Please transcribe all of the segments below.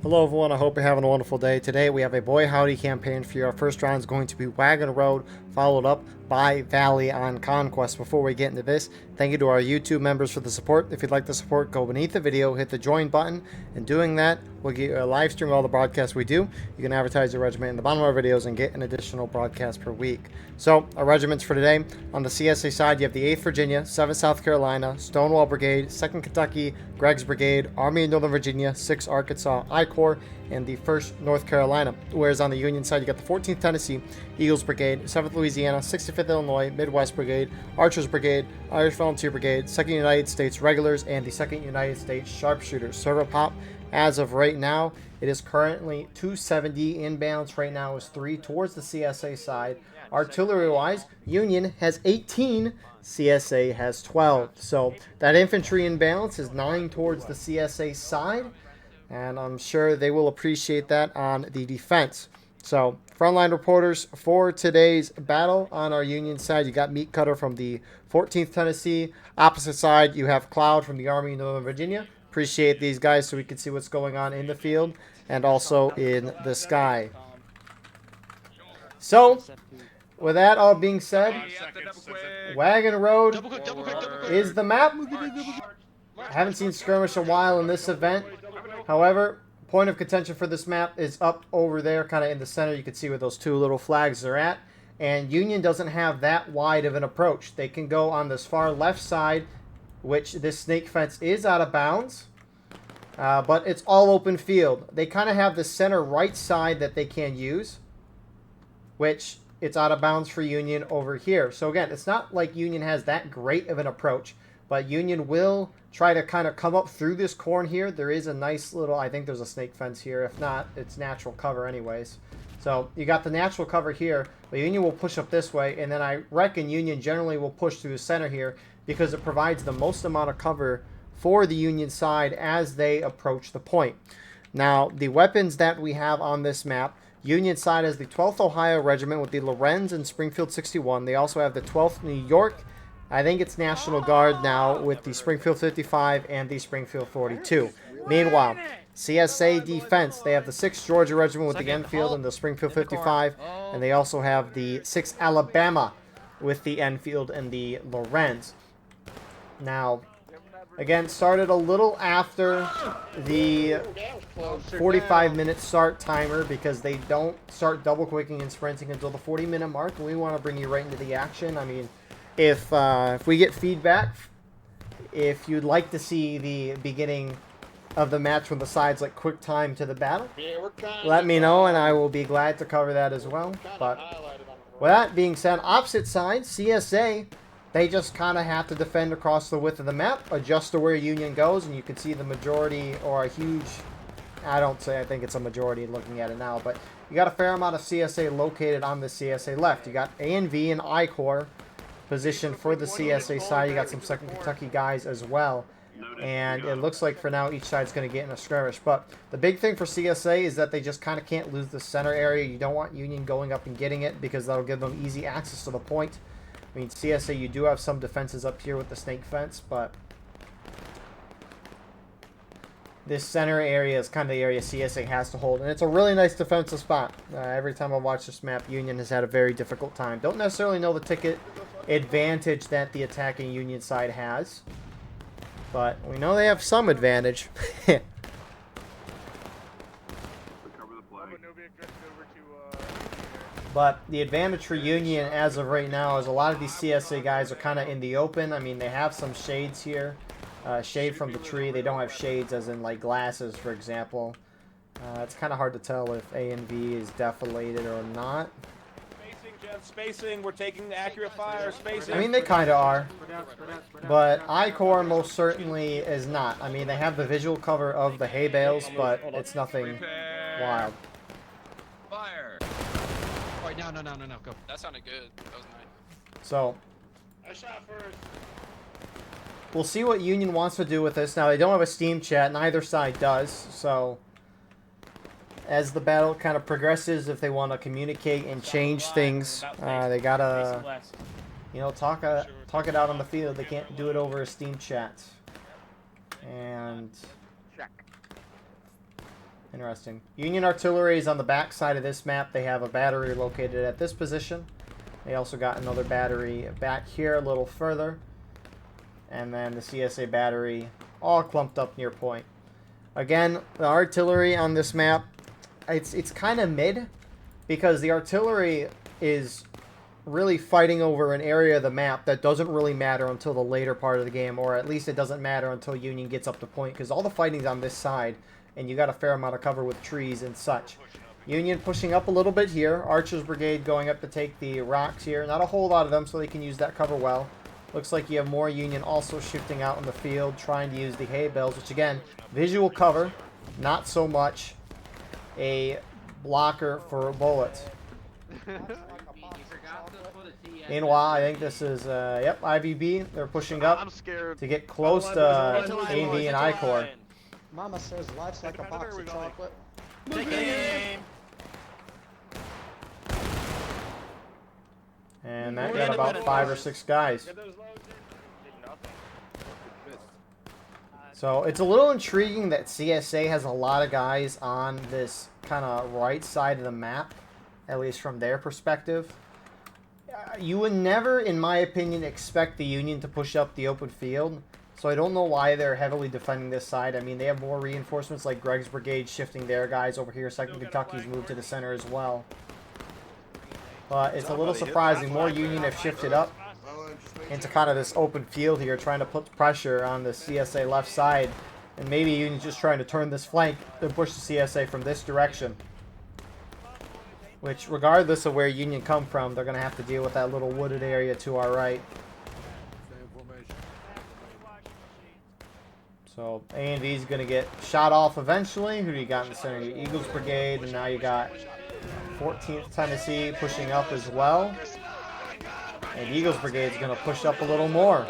Hello everyone, I hope you're having a wonderful day. Today we have a Boy Howdy campaign for you. Our first round is going to be Wagon Road, followed up by Valley on Conquest. Before we get into this, thank you to our YouTube members for the support. If you'd like the support, go beneath the video, hit the join button, and doing that, we'll get you a live stream of all the broadcasts we do. You can advertise your regiment in the bottom of our videos and get an additional broadcast per week. So, our regiments for today, on the CSA side, you have the 8th Virginia, 7th South Carolina, Stonewall Brigade, 2nd Kentucky, Gregg's Brigade, Army of Northern Virginia, 6th Arkansas, I Corps, and the 1st North Carolina. Whereas on the Union side, you got the 14th Tennessee, Eagles Brigade, 7th Louisiana, 65th Illinois, Midwest Brigade, Archers Brigade, Irish Volunteer Brigade, 2nd United States Regulars, and the 2nd United States Sharpshooters. Server pop, as of right now, it is currently 270. Inbalance right now is 3 towards the CSA side. Artillery-wise, Union has 18. CSA has 12. So that infantry imbalance is 9 towards the CSA side, and I'm sure they will appreciate that on the defense. So frontline reporters for today's battle on our Union side, you got Meat Cutter from the 14th Tennessee. Opposite side, you have Cloud from the Army of Northern Virginia. Appreciate these guys so we can see what's going on in the field and also in the sky. So, with that all being said, Wagon Road is the map. I haven't seen skirmish a while in this event. However, point of contention for this map is up over there, kind of in the center. You can see where those two little flags are at. And Union doesn't have that wide of an approach. They can go on this far left side, which this snake fence is out of bounds. But it's all open field. They kind of have the center right side that they can use, which it's out of bounds for Union over here. So again, it's not like Union has that great of an approach, but Union will try to kind of come up through this corn here. There is a nice little, I think there's a snake fence here. If not, it's natural cover anyways. So you got the natural cover here, but Union will push up this way, and then I reckon Union generally will push through the center here because it provides the most amount of cover for the Union side as they approach the point. Now, the weapons that we have on this map, Union side has the 12th Ohio Regiment with the Lorenz and Springfield 61. They also have the 12th New York, I think it's National Guard now, with the Springfield 55 and the Springfield 42. Meanwhile, CSA defense, they have the 6th Georgia Regiment with the Enfield and the Springfield 55, and they also have the 6th Alabama with the Enfield and the Lorenz. Now, again, started a little after the 45-minute start timer because they don't start double quicking and sprinting until the 40-minute mark, and we want to bring you right into the action. I mean, if we get feedback, if you'd like to see the beginning of the match when the sides like quick time to the battle, let me know and I will be glad to cover that as well. But with that being said, opposite side, CSA, they just kind of have to defend across the width of the map, adjust to where Union goes, and you can see the majority or a huge, I think it's a majority looking at it now, but you got a fair amount of CSA located on the CSA left. You got A and V and I Corps positioned for the CSA side. You got some 2nd Kentucky guys as well. And it looks like for now each side's going to get in a skirmish. But the big thing for CSA is that they just kind of can't lose the center area. You don't want Union going up and getting it because that'll give them easy access to the point. I mean, CSA, you do have some defenses up here with the snake fence, but this center area is kind of the area CSA has to hold. And it's a really nice defensive spot. Every time I watch this map, Union has had a very difficult time. Don't necessarily know the ticket advantage that the attacking Union side has, but we know they have some advantage. But the advantage for Union as of right now is a lot of these CSA guys are kind of in the open. I mean, they have some shades here. Shade from the tree. They don't have shades as in like glasses, for example. It's kind of hard to tell if A and V is defilated or not. Spacing, Jeff, spacing. We're taking accurate fire. Spacing. I mean, they kind of are. But I Corps most certainly is not. I mean, they have the visual cover of the hay bales, but it's nothing wild. Fire. Alright, no, go. That sounded good. That was nice. So, I shot first. we'll see what Union wants to do with this. Now, they don't have a Steam chat. Neither side does. So, as the battle kind of progresses, if they want to communicate and change things, they gotta, you know, talk it out on the field. They can't do it over a Steam chat. And Interesting. Union artillery is on the back side of this map. They have a battery located at this position. They also got another battery back here a little further. And then the CSA battery all clumped up near point. Again, the artillery on this map, it's kind of mid, because the artillery is really fighting over an area of the map that doesn't really matter until the later part of the game, or at least it doesn't matter until Union gets up to point, because all the fighting's on this side, and you got a fair amount of cover with trees and such. Union pushing up a little bit here. Archers Brigade going up to take the rocks here. Not a whole lot of them, so they can use that cover well. Looks like you have more Union also shifting out in the field, trying to use the hay bales, which again, visual cover, not so much a blocker for bullets. Meanwhile, I think this is, yep, IVB. They're pushing up to get close to AV and I-Corps. Mama says life's like a box of chocolate. And that got about 5 or 6 guys. So it's a little intriguing that CSA has a lot of guys on this kind of right side of the map, at least from their perspective. You would never, in my opinion, expect the Union to push up the open field. So I don't know why they're heavily defending this side. I mean, they have more reinforcements like Greg's Brigade shifting their guys over here. 2nd Kentucky's moved to the center as well. But it's a little surprising. More Union have shifted up into kind of this open field here, trying to put pressure on the CSA left side. And maybe Union's just trying to turn this flank and push the CSA from this direction. Which, regardless of where Union come from, they're going to have to deal with that little wooded area to our right. So A&V is going to get shot off eventually. Who do you got in the center? Your Eagles Brigade, and now you got 14th Tennessee pushing up as well. And Eagles Brigade is going to push up a little more.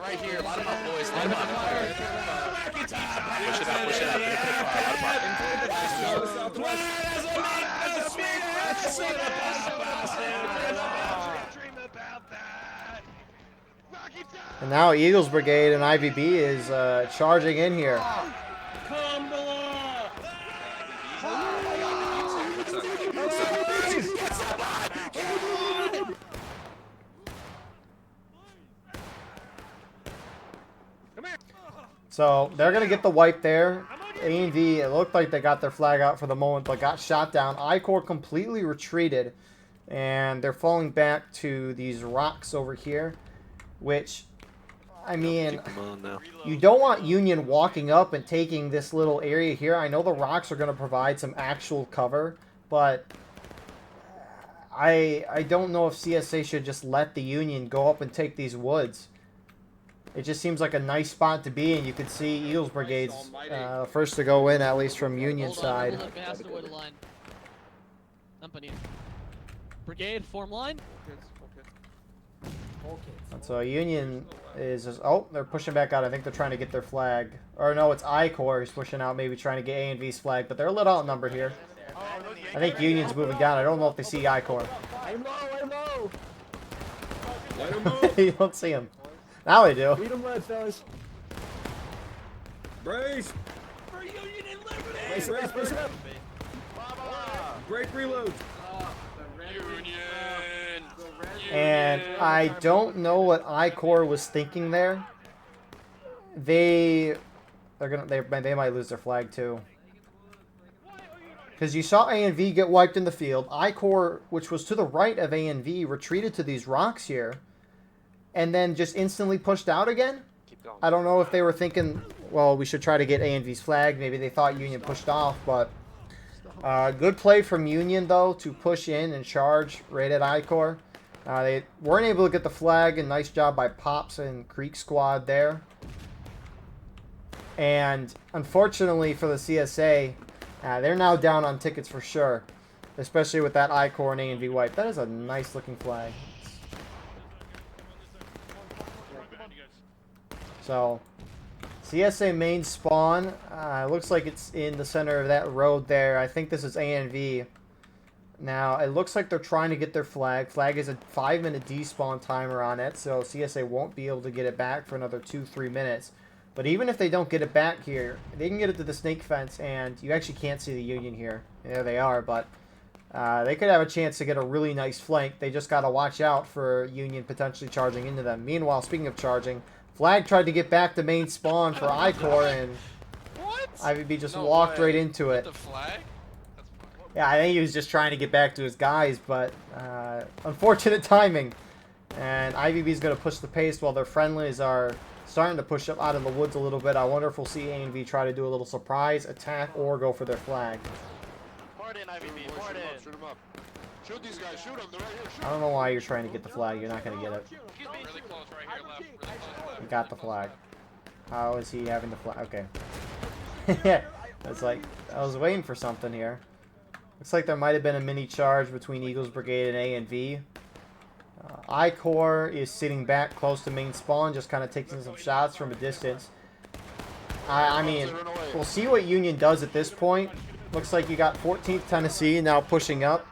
Right here, line them up, boys. Line them up. Push it up, push it And now Eagles Brigade and IVB is charging in here. So they're going to get the wipe there. A&V, it looked like they got their flag out for the moment, but got shot down. I-Corps completely retreated, and they're falling back to these rocks over here, which, I mean, you don't want Union walking up and taking this little area here. I know the rocks are going to provide some actual cover, but I don't know if CSA should just let the Union go up and take these woods. It just seems like a nice spot to be, and you could see Eagles Brigade's first to go in, at least from Union side. Brigade, form line. So Union is just, oh, they're pushing back out. I think they're trying to get their flag. Or no, it's I-Corps who's pushing out, maybe trying to get A&V's flag, but they're a little outnumbered here. I think Union's moving down. I don't know if they see I-Corps. I'm low. You don't see him. Now they do. Beat 'em red, fellas. Brace! For Union and Liberty. Brace up. Break reload. Union! And I don't know what I-Corps was thinking there. They might lose their flag too. Because you saw A&V get wiped in the field. I-Corps, which was to the right of A&V, retreated to these rocks here. And then just instantly pushed out again? I don't know if they were thinking, well, we should try to get A&V's flag. Maybe they thought Union pushed off, but good play from Union, though, to push in and charge right at I-Corps. They weren't able to get the flag, and nice job by Pops and Creek Squad there. And unfortunately for the CSA, they're now down on tickets for sure, especially with that I-Corps and A&V wipe. That is a nice-looking flag. So, CSA main spawn, looks like it's in the center of that road there. I think this is A&V. Now, it looks like they're trying to get their flag. Flag is a 5-minute despawn timer on it, so CSA won't be able to get it back for another 2-3 minutes. But even if they don't get it back here, they can get it to the snake fence, and you actually can't see the Union here. There they are, but they could have a chance to get a really nice flank. They just got to watch out for Union potentially charging into them. Meanwhile, speaking of charging, Flag tried to get back to main spawn for I-Core, and IVB just walked right into it. The flag? Yeah, I think he was just trying to get back to his guys, but unfortunate timing. And IVB's going to push the pace while their friendlies are starting to push up out of the woods a little bit. I wonder if we'll see A&V try to do a little surprise attack or go for their flag. Pour it in, IVB. Pour it in. Shoot them up. Shoot these guys. Shoot them. They're right here. Shoot I don't know why you're trying to get the flag. You're not going to get it. Really close right here, left. Really close left. You got the flag. How is he having the flag? Okay. It's like, I was waiting for something here. Looks like there might have been a mini charge between Eagles Brigade and A&V. I-Core is sitting back close to main spawn, just kind of taking some shots from a distance. I mean, we'll see what Union does at this point. Looks like you got 14th Tennessee now pushing up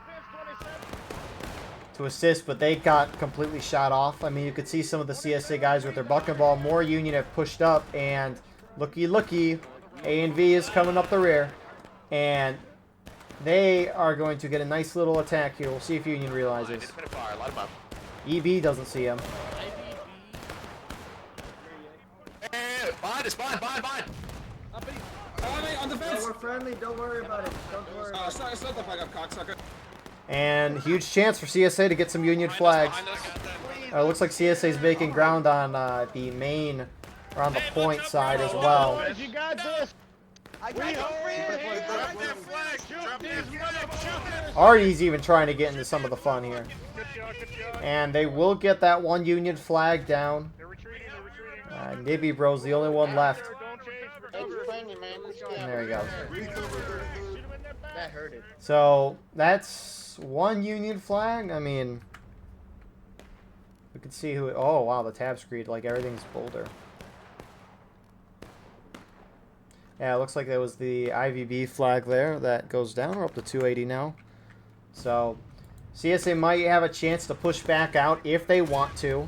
to assist, but they got completely shot off. I mean, you could see some of the CSA guys with their bucket ball. More Union have pushed up, and looky, A&V is coming up the rear. And they are going to get a nice little attack here. We'll see if Union realizes. EB doesn't see him. Behind us, behind. On the fence. We're friendly. Don't worry about it. Don't worry. Start the flag up, cocksucker. And huge chance for CSA to get some Union flags. Looks like CSA is making ground on the main, or on the point side as well. You got this. Artie's even trying to get into some of the fun here. And they will get that one Union flag down. Nibby Bro's the only one left. And there he goes. So that's one Union flag. I mean, we can see who. Oh wow, the tab screen, like everything's bolder. Yeah, it looks like there was the IVB flag there that goes down. We're up to 280 now. So CSA might have a chance to push back out if they want to.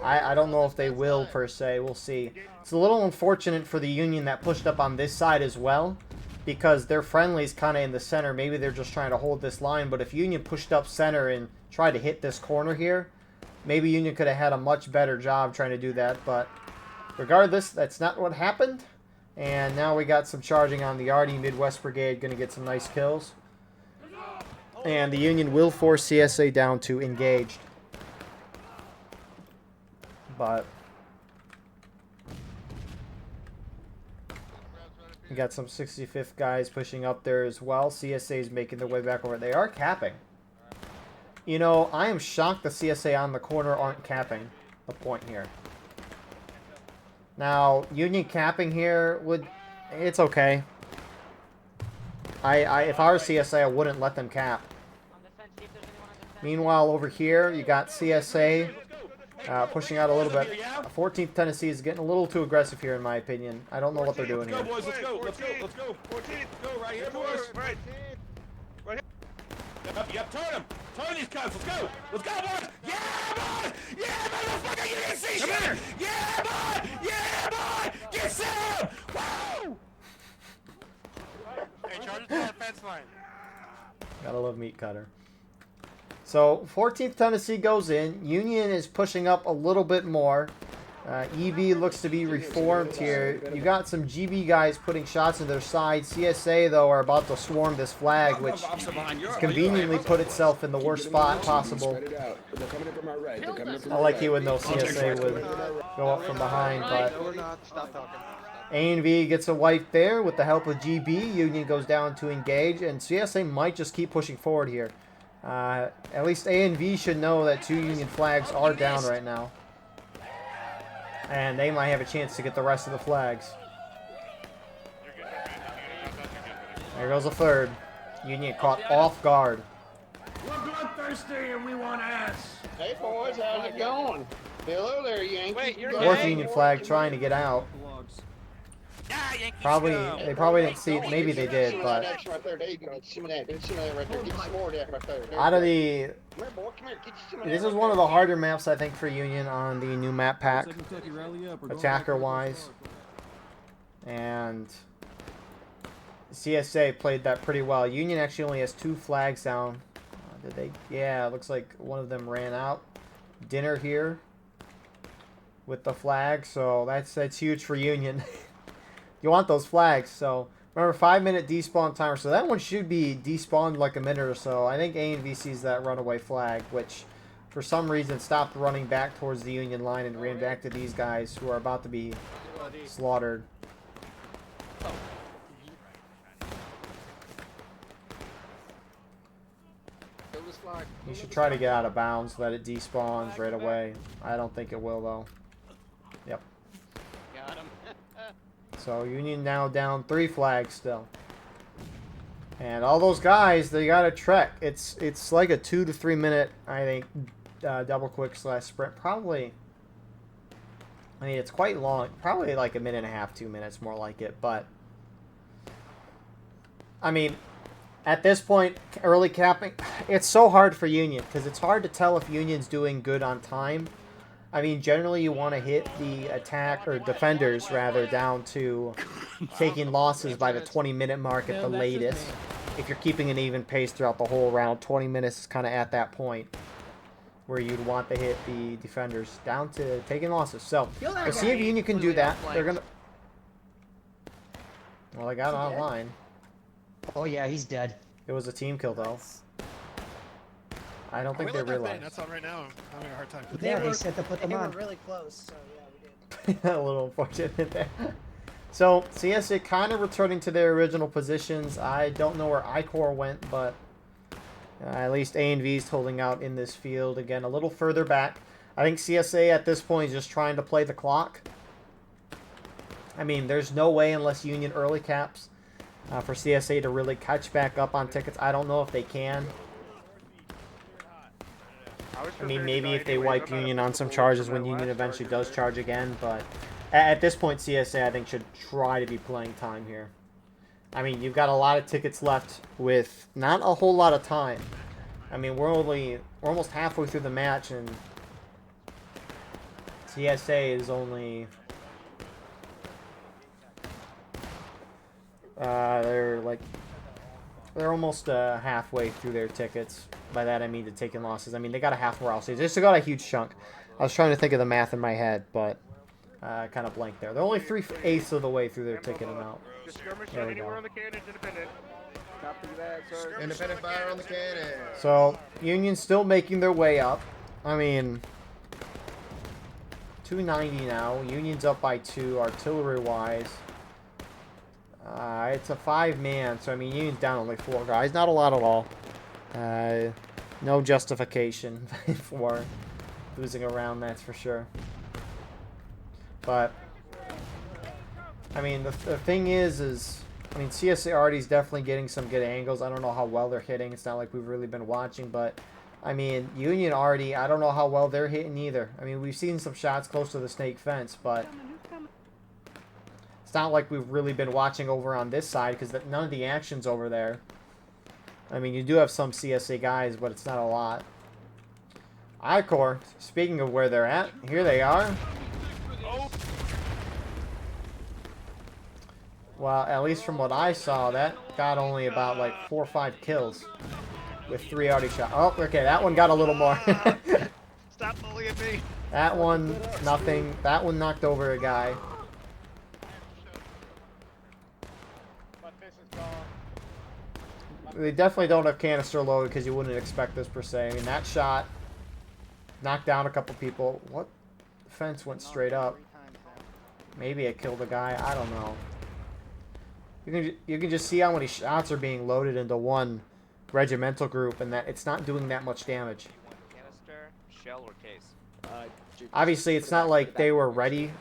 I don't know if they will per se. We'll see. It's a little unfortunate for the Union that pushed up on this side as well, because their friendly's kind of in the center. Maybe they're just trying to hold this line, but if Union pushed up center and tried to hit this corner here, maybe Union could have had a much better job trying to do that. But regardless, that's not what happened. And now we got some charging on the Artie Midwest Brigade, going to get some nice kills. And the Union will force CSA down to engaged. But we got some 65th guys pushing up there as well. CSA is making their way back over. They are capping. You know, I am shocked the CSA on the corner aren't capping the point here. Now, Union capping here it's okay. If I were CSA, I wouldn't let them cap. Meanwhile, over here, you got CSA pushing out a little bit. 14th Tennessee is getting a little too aggressive here, in my opinion. I don't know what they're doing here. Let's go, boys. Let's go. 14th, go right here, boys. Right here. Yep, turn them. Turn these cunts. Let's go, boys. Yeah, boy. Yeah, motherfucker, you didn't see shit. Yeah, boy. Get some. Woo. Hey, charge it to that fence line. Gotta love Meat Cutter. So, 14th Tennessee goes in. Union is pushing up a little bit more. EB looks to be reformed here. You got some GB guys putting shots in their side. CSA, though, are about to swarm this flag, which conveniently put itself in the worst spot possible. I like you when no CSA would go up from behind, but A&V gets a wipe there with the help of GB. Union goes down to engage, and CSA might just keep pushing forward here. At least A&V should know that 2 Union flags are down right now. And they might have a chance to get the rest of the flags. There goes a third. Union caught off guard. We're bloodthirsty and we want ass. Hey boys, how's it going? Hello there, Yankee. Wait, you're Fourth Union flag trying to get out. Yeah, Yankee Probably, scum. they probably didn't see it. Maybe they did, Some of but that action right there. There you go. Some of that. Some of that right there. Get you some more of that right there. There out you of go. the, Come here, boy. Come here. Get you some of that this is right one of there. the harder maps I think for Union on the new map pack, attacker-wise, and CSA played that pretty well. Union actually only has 2 flags down. Did they? Yeah, it looks like one of them ran out. Dinner here with the flag, so that's huge for Union. You want those flags. So remember, 5-minute despawn timer. So that one should be despawned like a minute or so. I think A and V sees that runaway flag, which for some reason stopped running back towards the Union line and ran back to these guys who are about to be slaughtered. You should try to get out of bounds, let it despawns right away. I don't think it will, though. Yep. Got him. So Union now down 3 flags still. And all those guys, they got to trek. It's like a 2 to 3 minute, I think, double quick / sprint. Probably, I mean, it's quite long. Probably like a minute and a half, 2 minutes, more like it. But, I mean, at this point, early capping, it's so hard for Union because it's hard to tell if Union's doing good on time. I mean, generally you want to hit the attack, or defenders rather, down to taking losses by the 20-minute mark at the latest. If you're keeping an even pace throughout the whole round, 20 minutes is kind of at that point where you'd want to hit the defenders down to taking losses. So, we'll see if Union can do that. They're going to... Well, they got online. Oh yeah, he's dead. It was a team kill, though. I don't think they realized. That's on right now. I'm having a hard time. Yeah, they said to put them on. They were really close, so yeah, we did. A little unfortunate there. So, CSA kind of returning to their original positions. I don't know where I-Corps went, but at least A and V is holding out in this field. Again, a little further back. I think CSA at this point is just trying to play the clock. I mean, there's no way unless Union early caps for CSA to really catch back up on tickets. I don't know if they can. I mean, maybe if they wipe Union on some charges when Union eventually does charge again, but at this point, CSA, I think, should try to be playing time here. I mean, you've got a lot of tickets left with not a whole lot of time. I mean, we're almost halfway through the match, and CSA is only... They're almost halfway through their tickets. By that I mean the taking losses. I mean, they got a half morale stage. They just got a huge chunk. I was trying to think of the math in my head, but kind of blanked there. They're only 3/8 of the way through their ticket amount. There we go. Independent fire on the cannon. So, Union's still making their way up. I mean, 290 now. Union's up by 2 artillery-wise. It's a 5-man, so I mean, Union's down only 4 guys. Not a lot at all. No justification for losing a round, that's for sure. But, I mean, the thing is, I mean, CSA already is definitely getting some good angles. I don't know how well they're hitting. It's not like we've really been watching, but, I mean, Union already, I don't know how well they're hitting either. I mean, we've seen some shots close to the snake fence, but it's not like we've really been watching over on this side because none of the action's over there. I mean, you do have some CSA guys, but it's not a lot. I-Corps, speaking of where they're at, here they are. Well, at least from what I saw, that got only about like 4 or 5 kills with 3 already shot. Oh, okay, that one got a little more. Stop bullying me. That one, nothing. That one knocked over a guy. They definitely don't have canister load because you wouldn't expect this per se. I mean, that shot knocked down a couple people. What? The fence went straight up. Maybe it killed a guy. I don't know. You can just see how many shots are being loaded into one regimental group, and that it's not doing that much damage. Canister, shell, or case? Obviously, it's not like they were ready.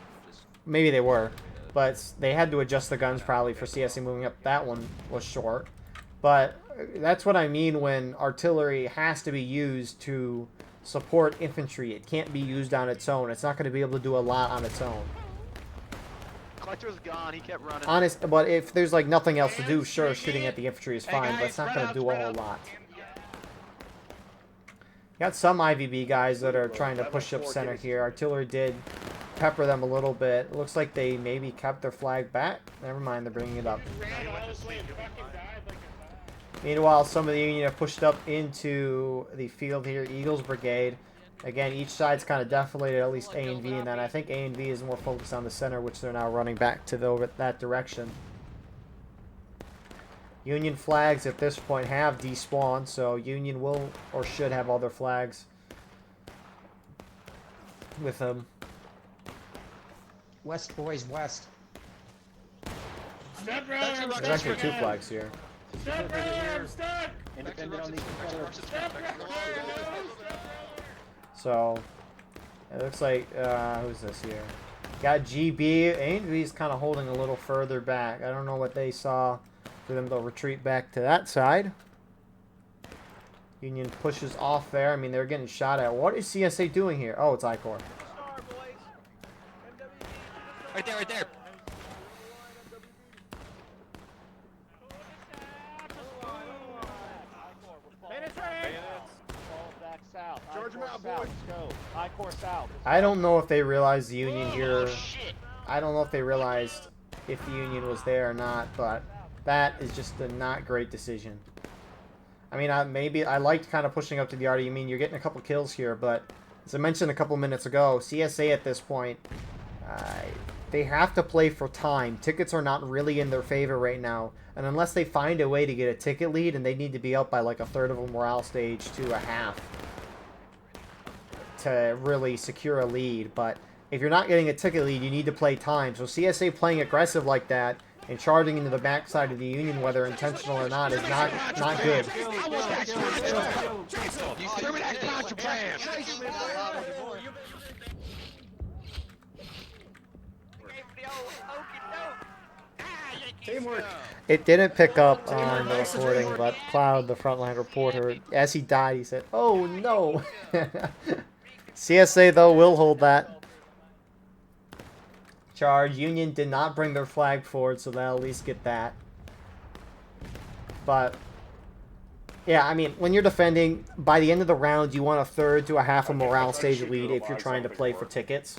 Maybe they were, but they had to adjust the guns probably for CSA moving up. That one was short, but that's what I mean when artillery has to be used to support infantry. It can't be used on its own. It's not going to be able to do a lot on its own. Selector was gone. He kept running. Honest, but if there's like nothing else to do, sure, shooting at the infantry is fine, but it's not going to do a whole lot. Got some IVB guys that are trying to push up center here. Artillery did pepper them a little bit. Looks like they maybe kept their flag back. Never mind, they're bringing it up. Meanwhile, some of the Union have pushed up into the field here. Eagles Brigade. Again, each side's kind of deflated, at least A and V, and then I think A and V is more focused on the center, which they're now running back to that direction. Union flags at this point have despawned, so Union will or should have all their flags with them. West, boys, west. Step brother, There's actually 2 flags here. Step brother, I'm stuck. Independent on these Confederates. So, it looks like, who's this here? Got GB. A&V is kind of holding a little further back. I don't know what they saw for them to retreat back to that side. Union pushes off there. I mean, they're getting shot at. What is CSA doing here? Oh, it's I-Corps. Right there, right there. I don't know if they realized the Union here. I don't know if they realized if the Union was there or not, but that is just a not great decision. I mean, maybe I liked kind of pushing up to the RD. I mean, you're getting a couple kills here, but as I mentioned a couple minutes ago, CSA at this point, they have to play for time. Tickets are not really in their favor right now, and unless they find a way to get a ticket lead, and they need to be up by like a third of a morale stage to a half to really secure a lead. But if you're not getting a ticket lead, you need to play time. So CSA playing aggressive like that and charging into the backside of the Union, whether intentional or not, is not good. Teamwork. It didn't pick up on the recording, but Cloud, the frontline reporter, as he died, he said, "Oh no." CSA though will hold that charge. Union did not bring their flag forward, so they'll at least get that. But yeah, I mean, when you're defending, by the end of the round, you want a third to a half a morale stage lead if you're trying to play for tickets.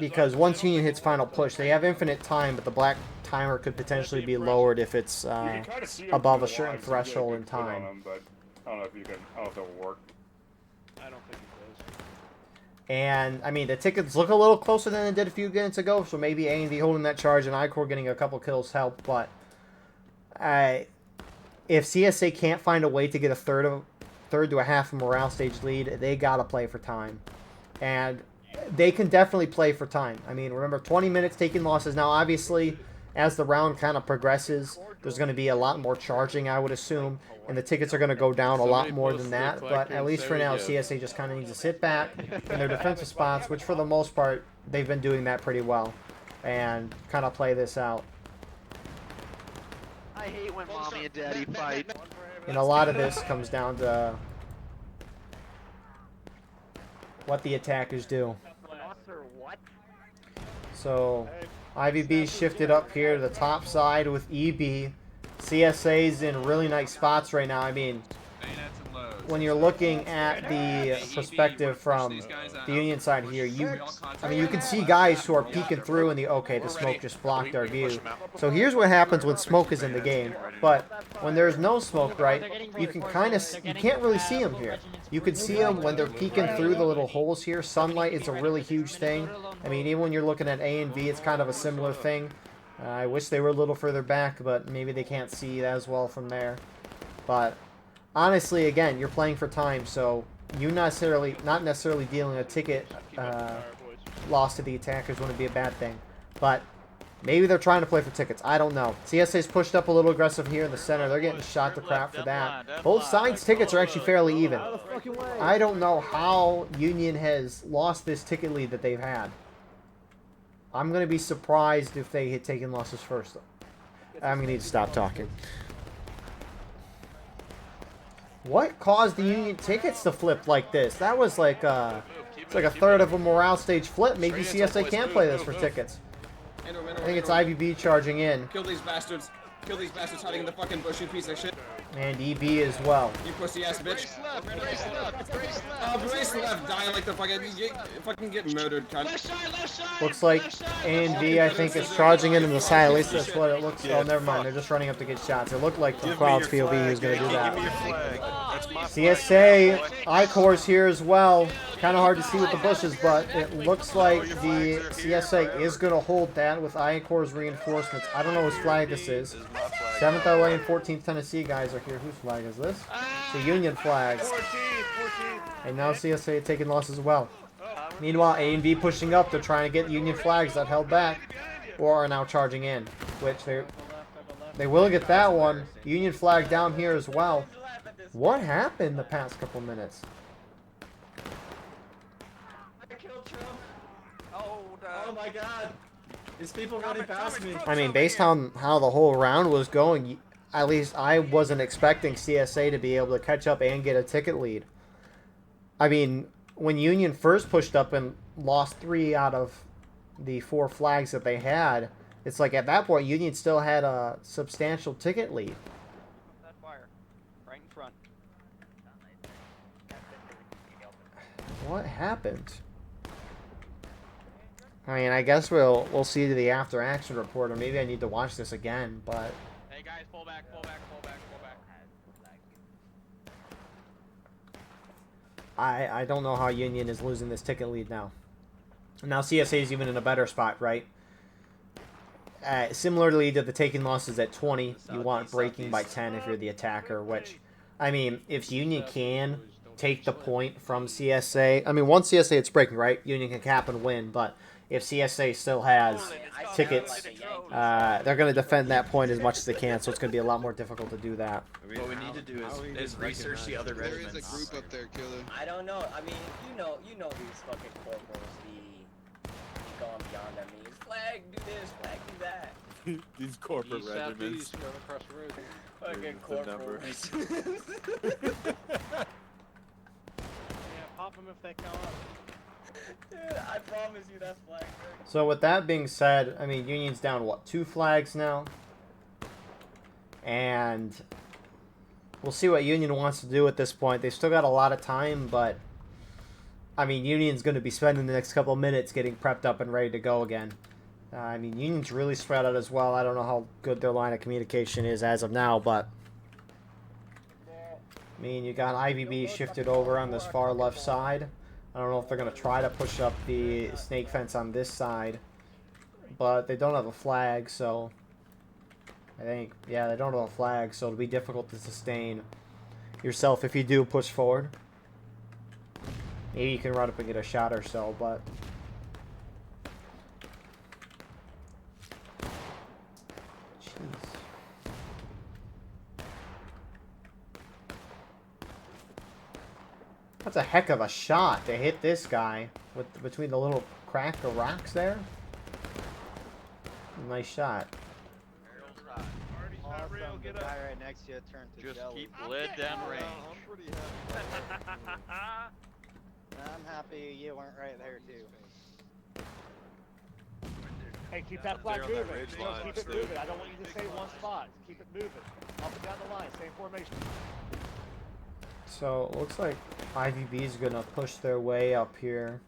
Because once Union hits final push, they have infinite time, but the black timer could potentially be lowered if it's above a certain threshold in time. But I don't know if you can. I don't know if it'll work. I don't think it does. And I mean, the tickets look a little closer than they did a few minutes ago, so maybe A&V holding that charge and I-Corps getting a couple kills help. But if CSA can't find a way to get a third to a half a morale stage lead, they gotta play for time, and they can definitely play for time. I mean, remember, 20 minutes taking losses. Now, obviously, as the round kind of progresses, there's going to be a lot more charging, I would assume, and the tickets are going to go down a lot more than that. But at least for now, CSA just kind of needs to sit back in their defensive spots, which for the most part, they've been doing that pretty well, and kind of play this out. I hate when mommy and daddy fight. And a lot of this comes down to what the attackers do. So IVB shifted up here to the top side with EB. CSA's in really nice spots right now. I mean, when you're looking at the perspective from the Union side here, you can see guys who are peeking through, and the smoke just blocked our view. So here's what happens when smoke is in the game. But when there's no smoke, right, you can't really see them here. You can see them when they're peeking through the little holes here. Sunlight is a really huge thing. I mean, even when you're looking at A and V, it's kind of a similar thing. I wish they were a little further back, but maybe they can't see as well from there. But honestly, again, you're playing for time, so you not necessarily dealing a ticket loss to the attackers wouldn't be a bad thing. But maybe they're trying to play for tickets. I don't know. CSA's pushed up a little aggressive here in the center. They're getting shot to crap for that. Both sides' tickets are actually fairly even. I don't know how Union has lost this ticket lead that they've had. I'm going to be surprised if they had taken losses first. I'm going to need to stop talking. What caused the Union tickets to flip like this? That was like It's like a third of a morale stage flip. Maybe CSA can play this for tickets. I think it's IVB charging in. Kill these bastards. Kill these bastards hiding in the fucking bush, you piece of shit. And EB as well. You pussy ass bitch. Brace left. Brace left. Dying like the fucking get murdered, cunt. Left side. Looks like A and V, I think, is charging in the side. At least that's what it looks. Oh, never mind. They're just running up to get shots. It looked like from Crowd's POV he was going to do that. CSA, I-Core's here as well. Kind of hard to see with the bushes, but it looks like the CSA is going to hold that with I-Core's reinforcements. I don't know whose flag this is. 7th LA and 14th Tennessee guys are here. Whose flag is this? It's a Union flag. And now CSA taking loss as well. Meanwhile, A and V pushing up. They're trying to get Union flags that held back or are now charging in, which they will get that one. Union flag down here as well. What happened the past couple minutes? Oh my god. These people running past me. I mean, based on how the whole round was going, at least I wasn't expecting CSA to be able to catch up and get a ticket lead. I mean, when Union first pushed up and lost 3 out of the 4 flags that they had, it's like at that point Union still had a substantial ticket lead. That fire. Right in front. What happened? I mean, I guess we'll see the after action report, or maybe I need to watch this again, but Hey guys, pull back. I don't know how Union is losing this ticket lead now. Now CSA is even in a better spot, right? Similarly to the taking losses at 20, you want breaking by 10 if you're the attacker, which, I mean, if Union can take the point from CSA, I mean, once CSA it's breaking, right? Union can cap and win, but if CSA still has tickets, they're going to defend that point as much as they can, so it's going to be a lot more difficult to do that. What we need to do is research the other regiments. There is a group up there, Killer. I don't know. I mean, you know these fucking corporals be going beyond their means. Flag, do this. Flag, do that. These corporate regiments. Fucking corporal regiments. Pop them if they come up. Dude, I promise you that's flag. So with that being said, I mean, Union's down, what, 2 flags now? And we'll see what Union wants to do at this point. They've still got a lot of time, but I mean, Union's going to be spending the next couple of minutes getting prepped up and ready to go again. I mean, Union's really spread out as well. I don't know how good their line of communication is as of now, but I mean, you got IVB shifted over on this far left side. I don't know if they're going to try to push up the snake fence on this side, but they don't have a flag, so I think, yeah, they don't have a flag, so it'll be difficult to sustain yourself if you do push forward. Maybe you can run up and get a shot or so, but jeez. That's a heck of a shot to hit this guy with between the little crack of rocks there. Nice shot. Awesome. The guy right next to you turned to Just jelly. keep lid down range. I'm happy you weren't right there too. Hey, keep that flag moving. Keep it moving. I don't want you to stay in one spot. Keep it moving. Up and down the line. Same formation. So, it looks like IVB is going to push their way up here.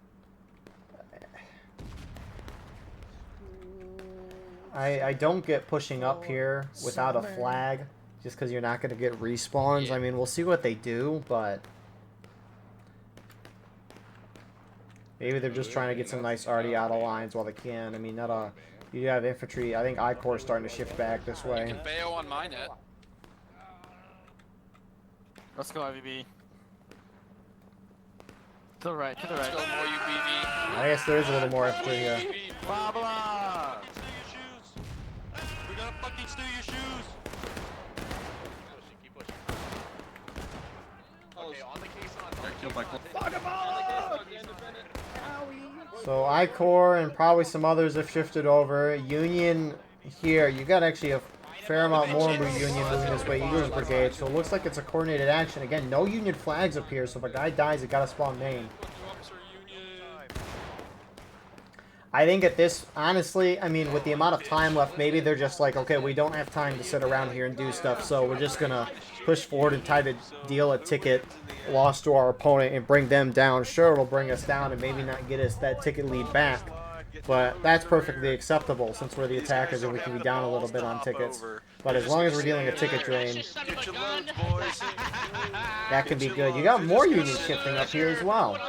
I don't get pushing up here without a flag, just because you're not going to get respawns. Yeah. I mean, we'll see what they do, but maybe they're just trying to get some nice already out of lines while they can. I mean, you have infantry. I think I-Corps is starting to shift back this way. You can bail on my net. Let's go, IVB. To the right, to the right. Let's go, more UBV. I guess there is a little more infantry here. Blah, blah. We gotta fucking steal your shoes. Keep pushing. Okay, on the case on. So I-Corps and probably some others have shifted over. Union here, you got actually a fair amount more Union moving this way. Eagles Brigade, so it looks like it's a coordinated action. Again, no Union flags up here, so if a guy dies, it got to spawn main. I think at this, honestly, I mean, with the amount of time left, maybe they're just like, okay, we don't have time to sit around here and do stuff, so we're just going to push forward and try to deal a ticket loss to our opponent and bring them down. Sure, it'll bring us down and maybe not get us that ticket lead back, but that's perfectly acceptable since we're the attackers and we can be down a little bit on tickets. But as long as we're dealing a ticket drain, that can be good. You got more Union shifting up here as well.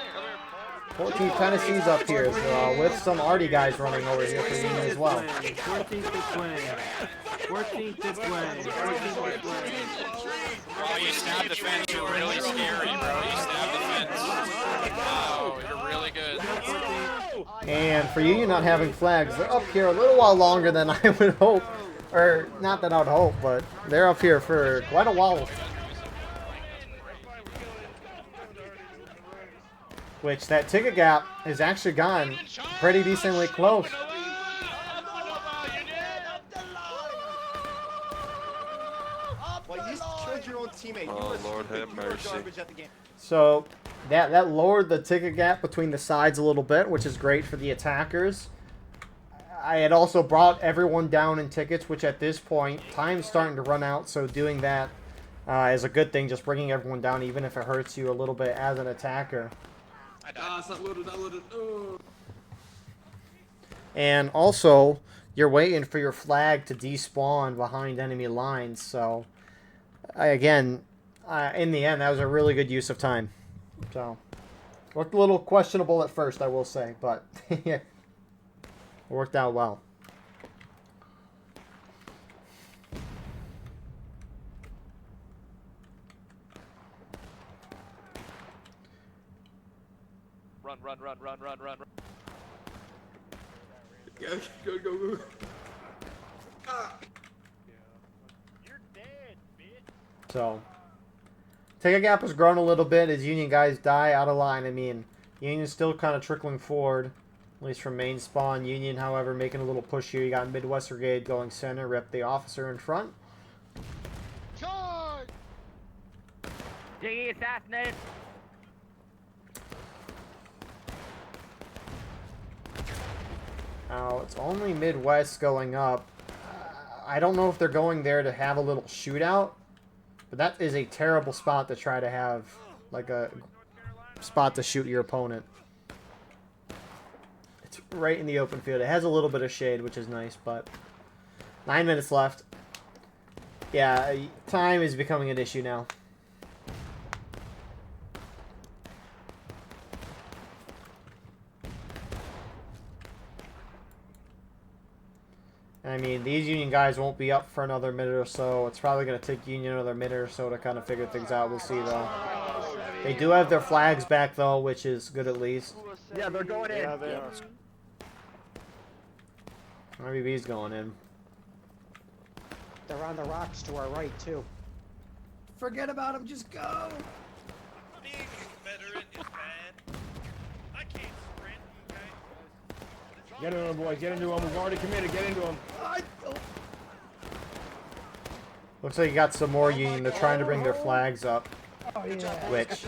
14 Tennessee's up here as well, with some Artie guys running over here for Union as well. 14th this way. 14th this way. 14th this way. Oh, you stabbed the fence. You're really scary, bro. You stabbed the fence. Wow, you're really good. And for Union not having flags, they're up here a little while longer than I would hope. Or, not that I would hope, but they're up here for quite a while. Which, that ticket gap has actually gone pretty decently close. Well, you killed your own teammate. Oh, Lord have mercy. So, that lowered the ticket gap between the sides a little bit, which is great for the attackers. I had also brought everyone down in tickets, which at this point, time's starting to run out, so doing that is a good thing, just bringing everyone down, even if it hurts you a little bit as an attacker. And also, you're waiting for your flag to despawn behind enemy lines, so again, in the end, that was a really good use of time. So, looked a little questionable at first, I will say, but it worked out well. Run. Go. You're dead, bitch. So, ticket gap has grown a little bit as Union guys die out of line. I mean, Union's still kind of trickling forward, at least from main spawn. Union, however, making a little push here. You got Midwest Brigade going center, rep the officer in front. Charge! Jiggy assassinated. Now, it's only Midwest going up. I don't know if they're going there to have a little shootout, but that is a terrible spot to try to have, like a spot to shoot your opponent. It's right in the open field. It has a little bit of shade, which is nice, but 9 minutes left. Yeah, time is becoming an issue now. I mean, these Union guys won't be up for another minute or so. It's probably going to take Union another minute or so to kind of figure things out. We'll see, though. They do have their flags back, though, which is good at least. Yeah, they're going in. Yeah, they are. RBB's going in. They're on the rocks to our right, too. Forget about him, just go. Being Confederate is bad. I can't sprint, okay? Get into him, boys. Get into him. We've already committed. Get into him. Looks like you got some more Union. They're trying to bring their flags up. Which,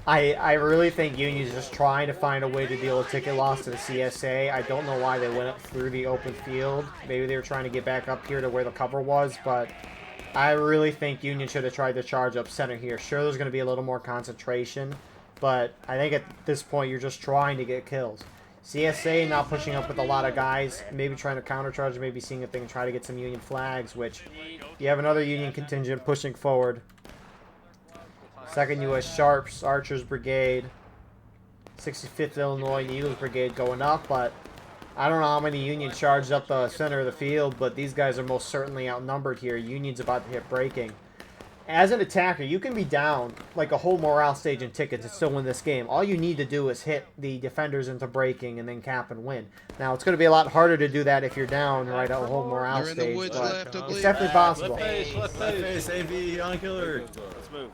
I really think Union's just trying to find a way to deal a ticket loss to the CSA. I don't know why they went up through the open field. Maybe they were trying to get back up here to where the cover was, but I really think Union should have tried to charge up center here. Sure, there's going to be a little more concentration, but I think at this point you're just trying to get kills. CSA not pushing up with a lot of guys, maybe trying to countercharge, maybe seeing if they can try to get some Union flags, which you have another Union contingent pushing forward. 2nd U.S. Sharps, Archers Brigade, 65th Illinois Needles Brigade going up, but I don't know how many Union charged up the center of the field, but these guys are most certainly outnumbered here. Union's about to hit breaking. As an attacker, you can be down like a whole morale stage in tickets and still win this game. All you need to do is hit the defenders into breaking and then cap and win. Now, it's going to be a lot harder to do that if you're down right at a whole morale stage, but it's definitely possible. Left face, AV, on killer. Let's move.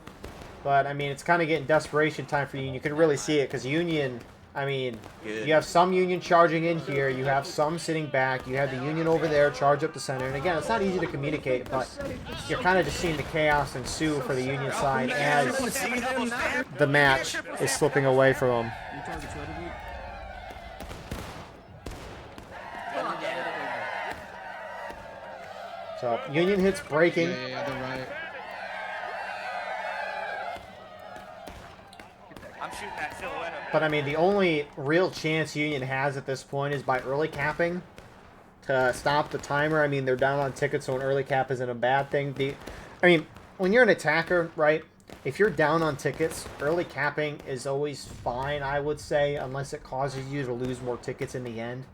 But, I mean, it's kind of getting desperation time for Union. You can really see it because Union, I mean, you have some Union charging in here. You have some sitting back. You have the Union over there charge up the center. And, again, it's not easy to communicate, but you're kind of just seeing the chaos ensue for the Union side as the match is slipping away from them. So Union hits breaking. Yeah, they're right. I'm shooting that silhouette of But I mean, the only real chance Union has at this point is by early capping to stop the timer. I mean, they're down on tickets, so an early cap isn't a bad thing. I mean, when you're an attacker, right, if you're down on tickets, early capping is always fine, I would say, unless it causes you to lose more tickets in the end.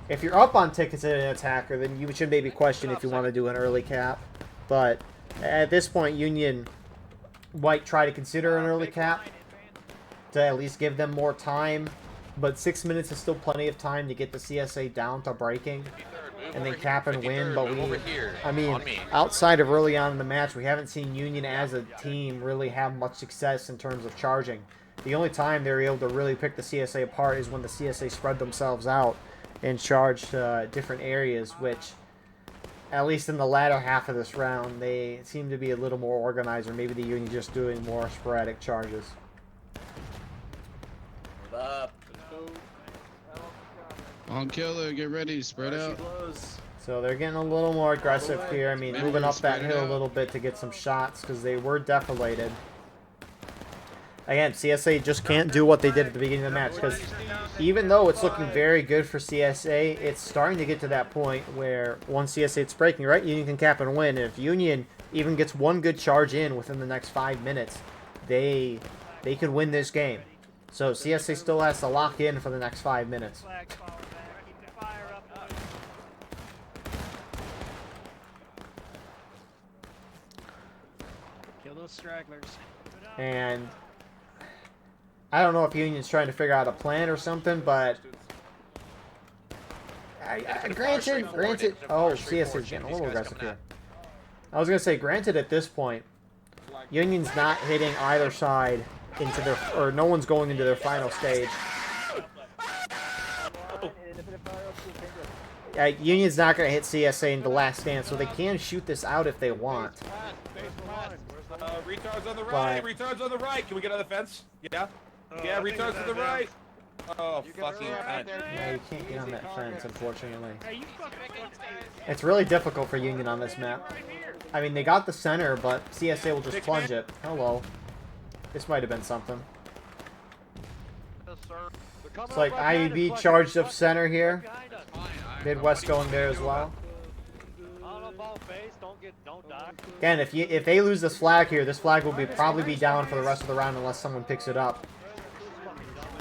If you're up on tickets as an attacker, then you should maybe question if you want to do an early cap. But at this point, Union might try to consider an early cap to at least give them more time. But 6 minutes is still plenty of time to get the CSA down to breaking and then cap and win. But I mean, outside of early on in the match, we haven't seen Union as a team really have much success in terms of charging. The only time they were able to really pick the CSA apart is when the CSA spread themselves out and charged different areas, which, at least in the latter half of this round, they seem to be a little more organized, or maybe the Union just doing more sporadic charges. Up. On killer, get ready, spread out. So they're getting a little more aggressive here. I mean, moving up that hill a little bit to get some shots because they were defilated. Again, CSA just can't do what they did at the beginning of the match, because even though it's looking very good for CSA, it's starting to get to that point where once CSA it's breaking, right, Union can cap and win. And if Union even gets one good charge in within the next 5 minutes, they could win this game. So CSA still has to lock in for the next 5 minutes. Kill those stragglers. And I don't know if Union's trying to figure out a plan or something, but granted, oh, CSA is getting a little aggressive here. I was gonna say, granted, at this point, Union's not hitting either side into their, or no one's going into their final stage. Union's not gonna hit CSA in the last stand, so they can shoot this out if they want. Retards on the right, retards on the right. Can we get on the fence? Yeah. Yeah, retards to the right. Oh, fucking man. Yeah, you can't get on that fence, unfortunately. It's really difficult for Union on this map. I mean, they got the center, but CSA will just plunge it. Hello. This might have been something. It's like IEB charged up center here. Midwest going there as well. Again, if they lose this flag here, this flag will probably be down for the rest of the round unless someone picks it up.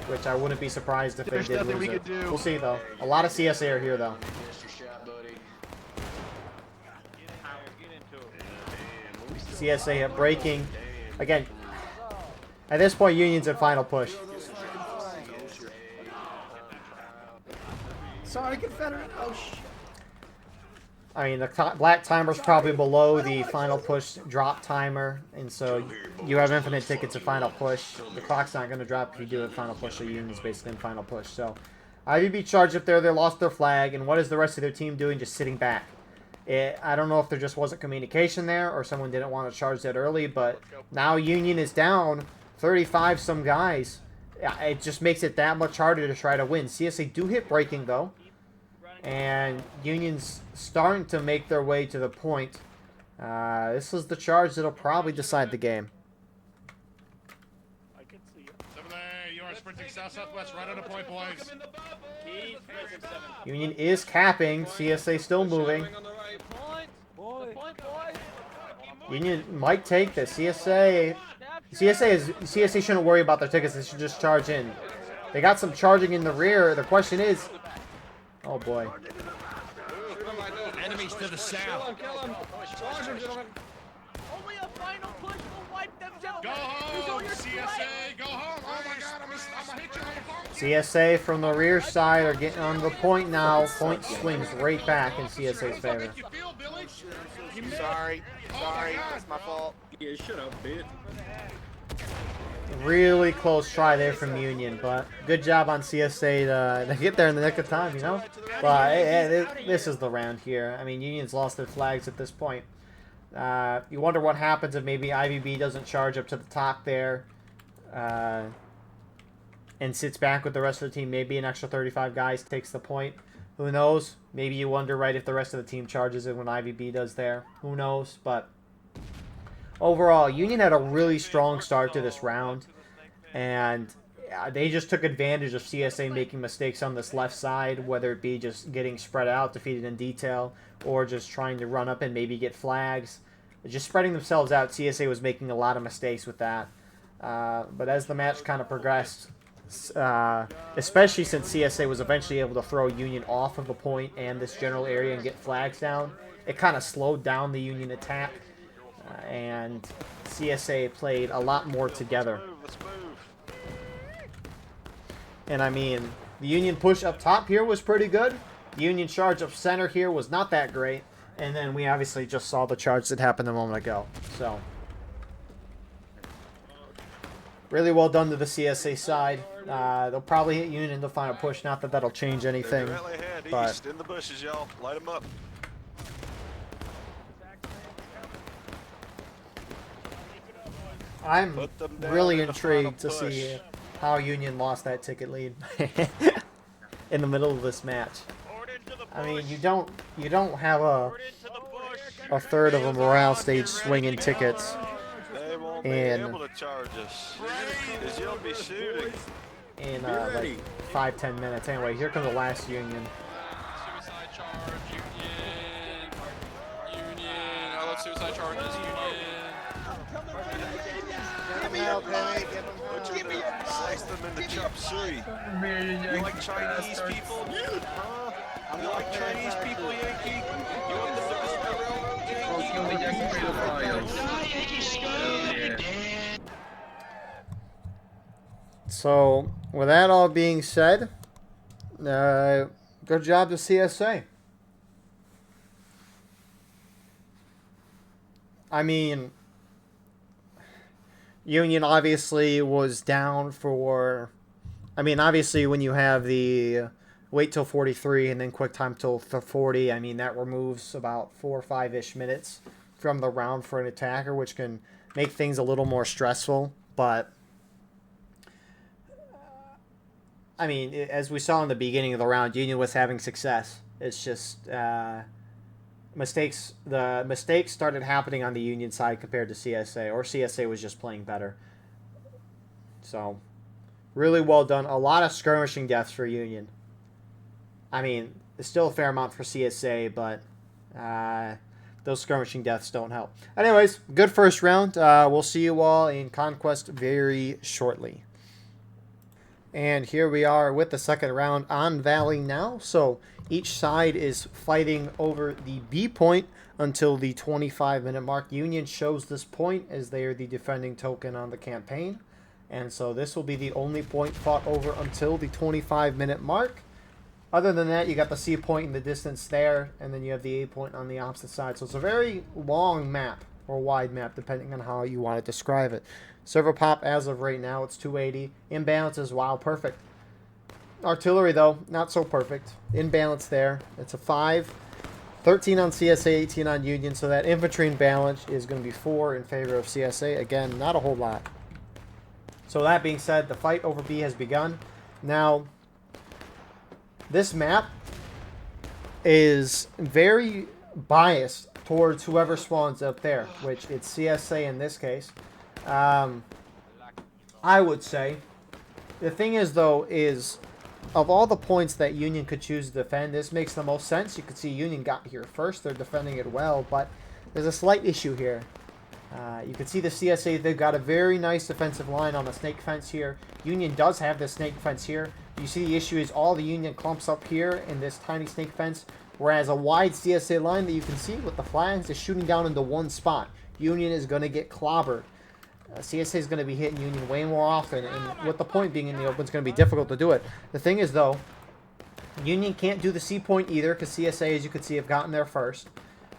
Which I wouldn't be surprised if they did lose it. We'll see, though. A lot of CSA are here, though. CSA at breaking. Again, at this point, Union's at final push. Sorry, Confederate. Oh, shit. I mean, the black timer's probably below the final push drop timer, and so you have infinite tickets at final push. The clock's not going to drop if you do it final push, so Union's basically in final push. So, IVB charged up there, they lost their flag, and what is the rest of their team doing? Just sitting back. I don't know if there just wasn't communication there, or someone didn't want to charge that early, but now Union is down 35 some guys. It just makes it that much harder to try to win. CSA do hit breaking, though. And Union's starting to make their way to the point. This is the charge that'll probably decide the game. You are sprinting south-southwest, right on the point, boys. Union is capping. CSA still moving. Union might take this. CSA shouldn't worry about their tickets. They should just charge in. They got some charging in the rear. The question is, oh boy. Enemies to the south. Only a final push will wipe them down. Go home, CSA, go home. Oh my god, I'm gonna hit you on the phone. CSA from the rear side are getting on the point now. Point swings right back in CSA's favor. Sorry, that's my fault. Yeah, shut up, bitch. Really close try there from Union, but good job on CSA to get there in the nick of time, you know? But hey, this is the round here. I mean, Union's lost their flags at this point. You wonder what happens if maybe IVB doesn't charge up to the top there and sits back with the rest of the team. Maybe an extra 35 guys takes the point. Who knows? Maybe you wonder, right, if the rest of the team charges it when IVB does there. Who knows? But overall, Union had a really strong start to this round. And they just took advantage of CSA making mistakes on this left side, whether it be just getting spread out, defeated in detail, or just trying to run up and maybe get flags. Just spreading themselves out, CSA was making a lot of mistakes with that. But as the match kind of progressed, especially since CSA was eventually able to throw Union off of the point and this general area and get flags down, it kind of slowed down the Union attack, and CSA played a lot more together. And I mean, the Union push up top here was pretty good. The Union charge up center here was not that great. And then we obviously just saw the charge that happened a moment ago. So, really well done to the CSA side. They'll probably hit Union in the final push. Not that that'll change anything. But east in the bushes, y'all. Light them up. I'm really intrigued to see how Union lost that ticket lead in the middle of this match. I mean, you don't have a third of a morale stage swinging tickets in like 5-10 minutes. Anyway, here comes the last Union. Suicide charge, Union. I love suicide charges, Union. Slice them into chop suey. You like Chinese people? Huh? You like Chinese people, Yankee? You want them to Yankee? So, with that all being said, good job to CSA. I mean, Union obviously was down for... I mean, obviously when you have the wait till 43 and then quick time till 40, I mean, that removes about 4 or 5-ish minutes from the round for an attacker, which can make things a little more stressful. But, I mean, as we saw in the beginning of the round, Union was having success. It's just... the mistakes started happening on the Union side compared to CSA, or CSA was just playing better. So, really well done. A lot of skirmishing deaths for Union. I mean, it's still a fair amount for CSA, but those skirmishing deaths don't help. Anyways, good first round. We'll see you all in Conquest very shortly. And here we are with the second round on Valley now. So each side is fighting over the B point until the 25-minute mark. Union shows this point as they are the defending token on the campaign. And so this will be the only point fought over until the 25-minute mark. Other than that, you got the C point in the distance there, and then you have the A point on the opposite side. So it's a very long map, or wide map, depending on how you want to describe it. Server pop, as of right now, it's 280. Imbalance is, wow, perfect. Artillery, though, not so perfect. Imbalance there. It's a 5. 13 on CSA, 18 on Union. So that infantry imbalance is going to be 4 in favor of CSA. Again, not a whole lot. So that being said, the fight over B has begun. Now, this map is very biased towards whoever spawns up there, which it's CSA in this case. I would say. The thing is, though, is of all the points that Union could choose to defend, this makes the most sense. You could see Union got here first. They're defending it well, but there's a slight issue here. You can see the CSA, they've got a very nice defensive line on the snake fence here. Union does have the snake fence here. You see the issue is all the Union clumps up here in this tiny snake fence, whereas a wide CSA line that you can see with the flags is shooting down into one spot. Union is going to get clobbered. CSA is going to be hitting Union way more often, and with the point being in the open, it's going to be difficult to do it. The thing is, though, Union can't do the C point either, because CSA, as you can see, have gotten there first.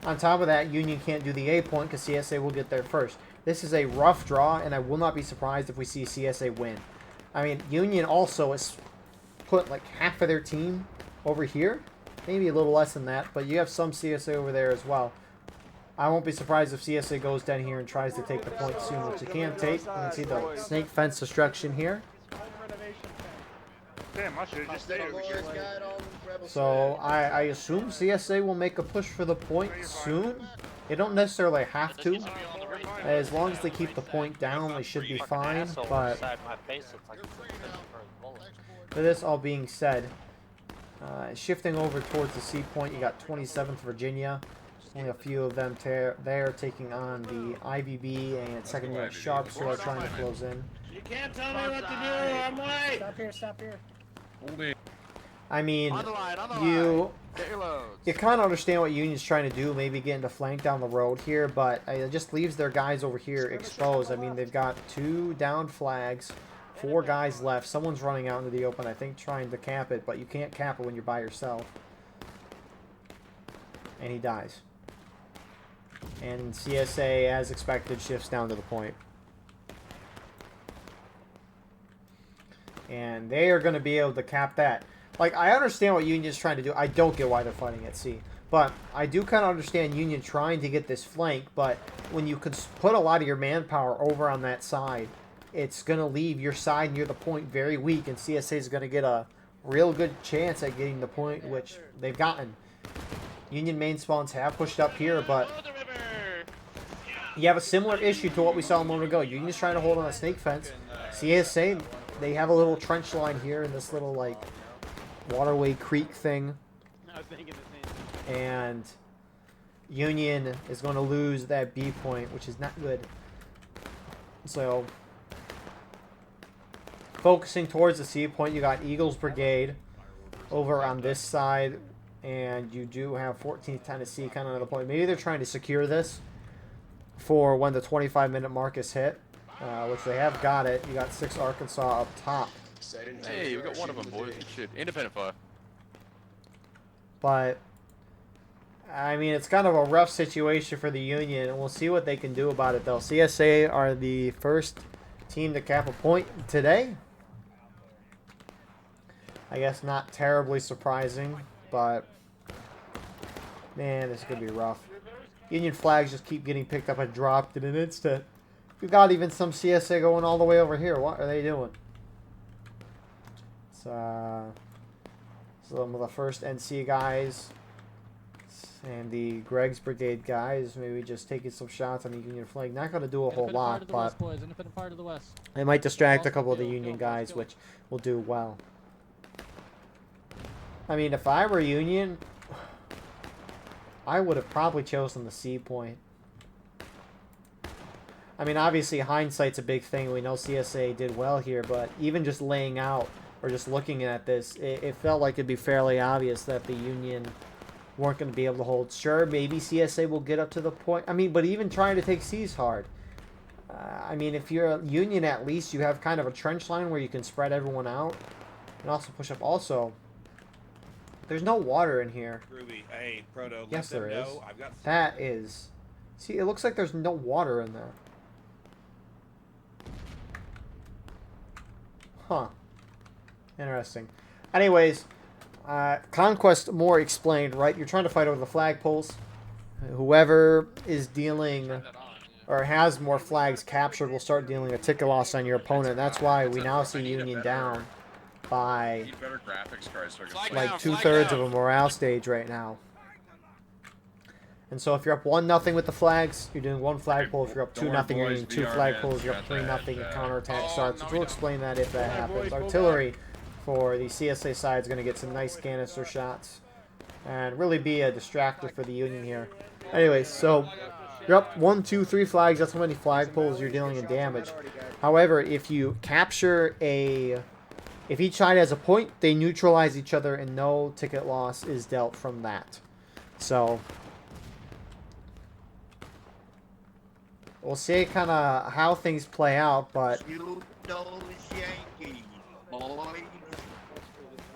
On top of that, Union can't do the A point, because CSA will get there first. This is a rough draw, and I will not be surprised if we see CSA win. I mean, Union also has put like half of their team over here, maybe a little less than that, but you have some CSA over there as well. I won't be surprised if CSA goes down here and tries to take the point soon, which it can take. You can see the snake fence destruction here. Damn, I should have just stayed over here. So I assume CSA will make a push for the point soon. They don't necessarily have to. As long as they keep the point down, they should be fine. But with this all being said, shifting over towards the C point, you got 27th Virginia. Only a few of them there taking on the IVB and 2nd Unit Sharps who are trying to close in. You can't tell me what to do. I'm late. Stop here, stop here. I mean, On the line, you Get your loads. kind of understand what Union's trying to do, maybe getting to flank down the road here, but it just leaves their guys over here exposed. I mean, they've got 2 downed flags, 4 guys left. Someone's running out into the open, I think, trying to cap it, but you can't cap it when you're by yourself. And he dies. And CSA, as expected, shifts down to the point. And they are going to be able to cap that. Like, I understand what Union's trying to do. I don't get why they're fighting at C. But I do kind of understand Union trying to get this flank, but when you could put a lot of your manpower over on that side, it's going to leave your side near the point very weak, and CSA is going to get a real good chance at getting the point, which they've gotten. Union main spawns have pushed up here, but you have a similar issue to what we saw a moment ago. Union's trying to hold on a snake fence. CSA, they have a little trench line here in this little, like, waterway creek thing. I was thinking the same thing. And Union is going to lose that B point, which is not good. So, focusing towards the C point, you got Eagles Brigade over on this side, and you do have 14th Tennessee kind of on the point. Maybe they're trying to secure this for when the 25-minute mark is hit, which they have got it. You got 6 Arkansas up top. Hey, we got one of them, boys. Good shit. Independent fire. But, I mean, it's kind of a rough situation for the Union, and we'll see what they can do about it, though. CSA are the first team to cap a point today. I guess not terribly surprising, but, man, this could be rough. Union flags just keep getting picked up and dropped in an instant. We've got even some CSA going all the way over here. What are they doing? Some of the first NC guys and the Greg's Brigade guys maybe just taking some shots on the Union flag. Not going to do a whole lot, but it might distract a couple of the Union guys, which will do well. I mean, if I were Union, I would have probably chosen the C point. I mean, obviously, hindsight's a big thing. We know CSA did well here, but even just laying out or just looking at this, it felt like it'd be fairly obvious that the Union weren't going to be able to hold. Sure, maybe CSA will get up to the point. I mean, but even trying to take C's hard. I mean, if you're a Union, at least you have kind of a trench line where you can spread everyone out and also push up. Also, there's no water in here. Ruby, hey, Proto, Yes, let them there is. know I've got... That is... See, it looks like there's no water in there. Huh. Interesting. Anyways, Conquest more explained, right? You're trying to fight over the flagpoles. Whoever is dealing or has more flags captured will start dealing a ticket loss on your opponent. That's why we now see Union down by like 2/3 of a morale stage right now. And so if you're up 1-0 with the flags, you're doing 1 flagpole. If you're up 2-0, you're doing 2 flagpoles. You're up 3-0, and counterattack starts. We'll explain that if that happens. Artillery for the CSA side is going to get some nice canister shots and really be a distractor for the Union here. Anyways, so you're up 1, 2, 3 flags. That's how many flagpoles you're dealing in damage. However, if you capture a... If each side has a point, they neutralize each other, and no ticket loss is dealt from that. So... we'll see kind of how things play out, but... You those Yankees, boy.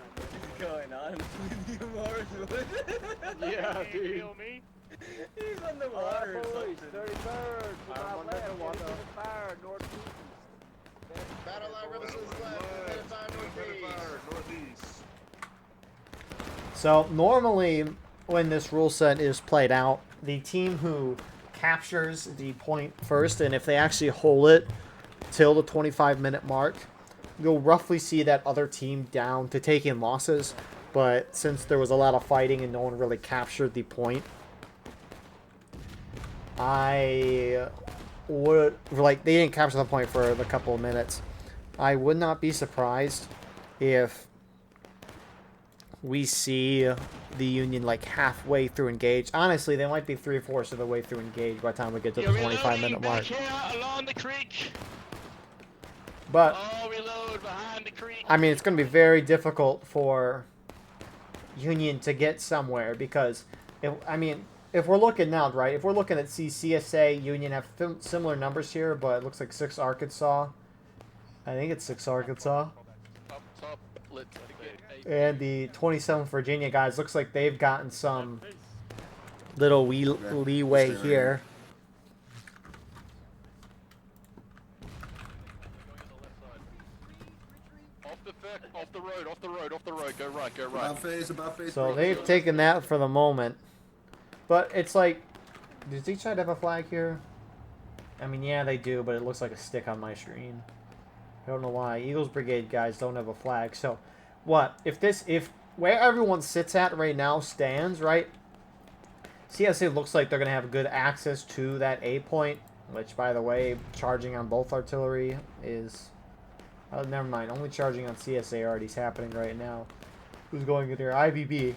What's going on with you, Mars? Yeah, dude. He's on the water or something. 33rd, to my left, walking in the fire, northeast. Battle line represents left, northeast. So, normally, when this rule set is played out, the team who captures the point first, and if they actually hold it till the 25-minute mark, you'll roughly see that other team down to taking losses. But since there was a lot of fighting and no one really captured the point, I would, like, they didn't capture the point for a couple of minutes. I would not be surprised if we see the Union like halfway through engage. Honestly, they might be 3/4 of the way through engage by the time we get to the 25-minute mark. Along the creek. But Reload behind the creek. I mean, it's going to be very difficult for Union to get somewhere because, if we're looking now, right? If we're looking at CSA, Union have similar numbers here, but it looks like 6 Arkansas. I think it's 6 Arkansas. And the 27th Virginia guys, looks like they've gotten some little leeway here. Off the road, go right. About face, So they've taken that for the moment. But it's like, does each side have a flag here? I mean, yeah, they do, but it looks like a stick on my screen. I don't know why. Eagles Brigade guys don't have a flag. So, what? If where everyone sits at right now stands, right? CSA looks like they're going to have good access to that A point, which, by the way, charging on both artillery is... Oh, never mind. Only charging on CSA already is happening right now. Who's going in there? IBB.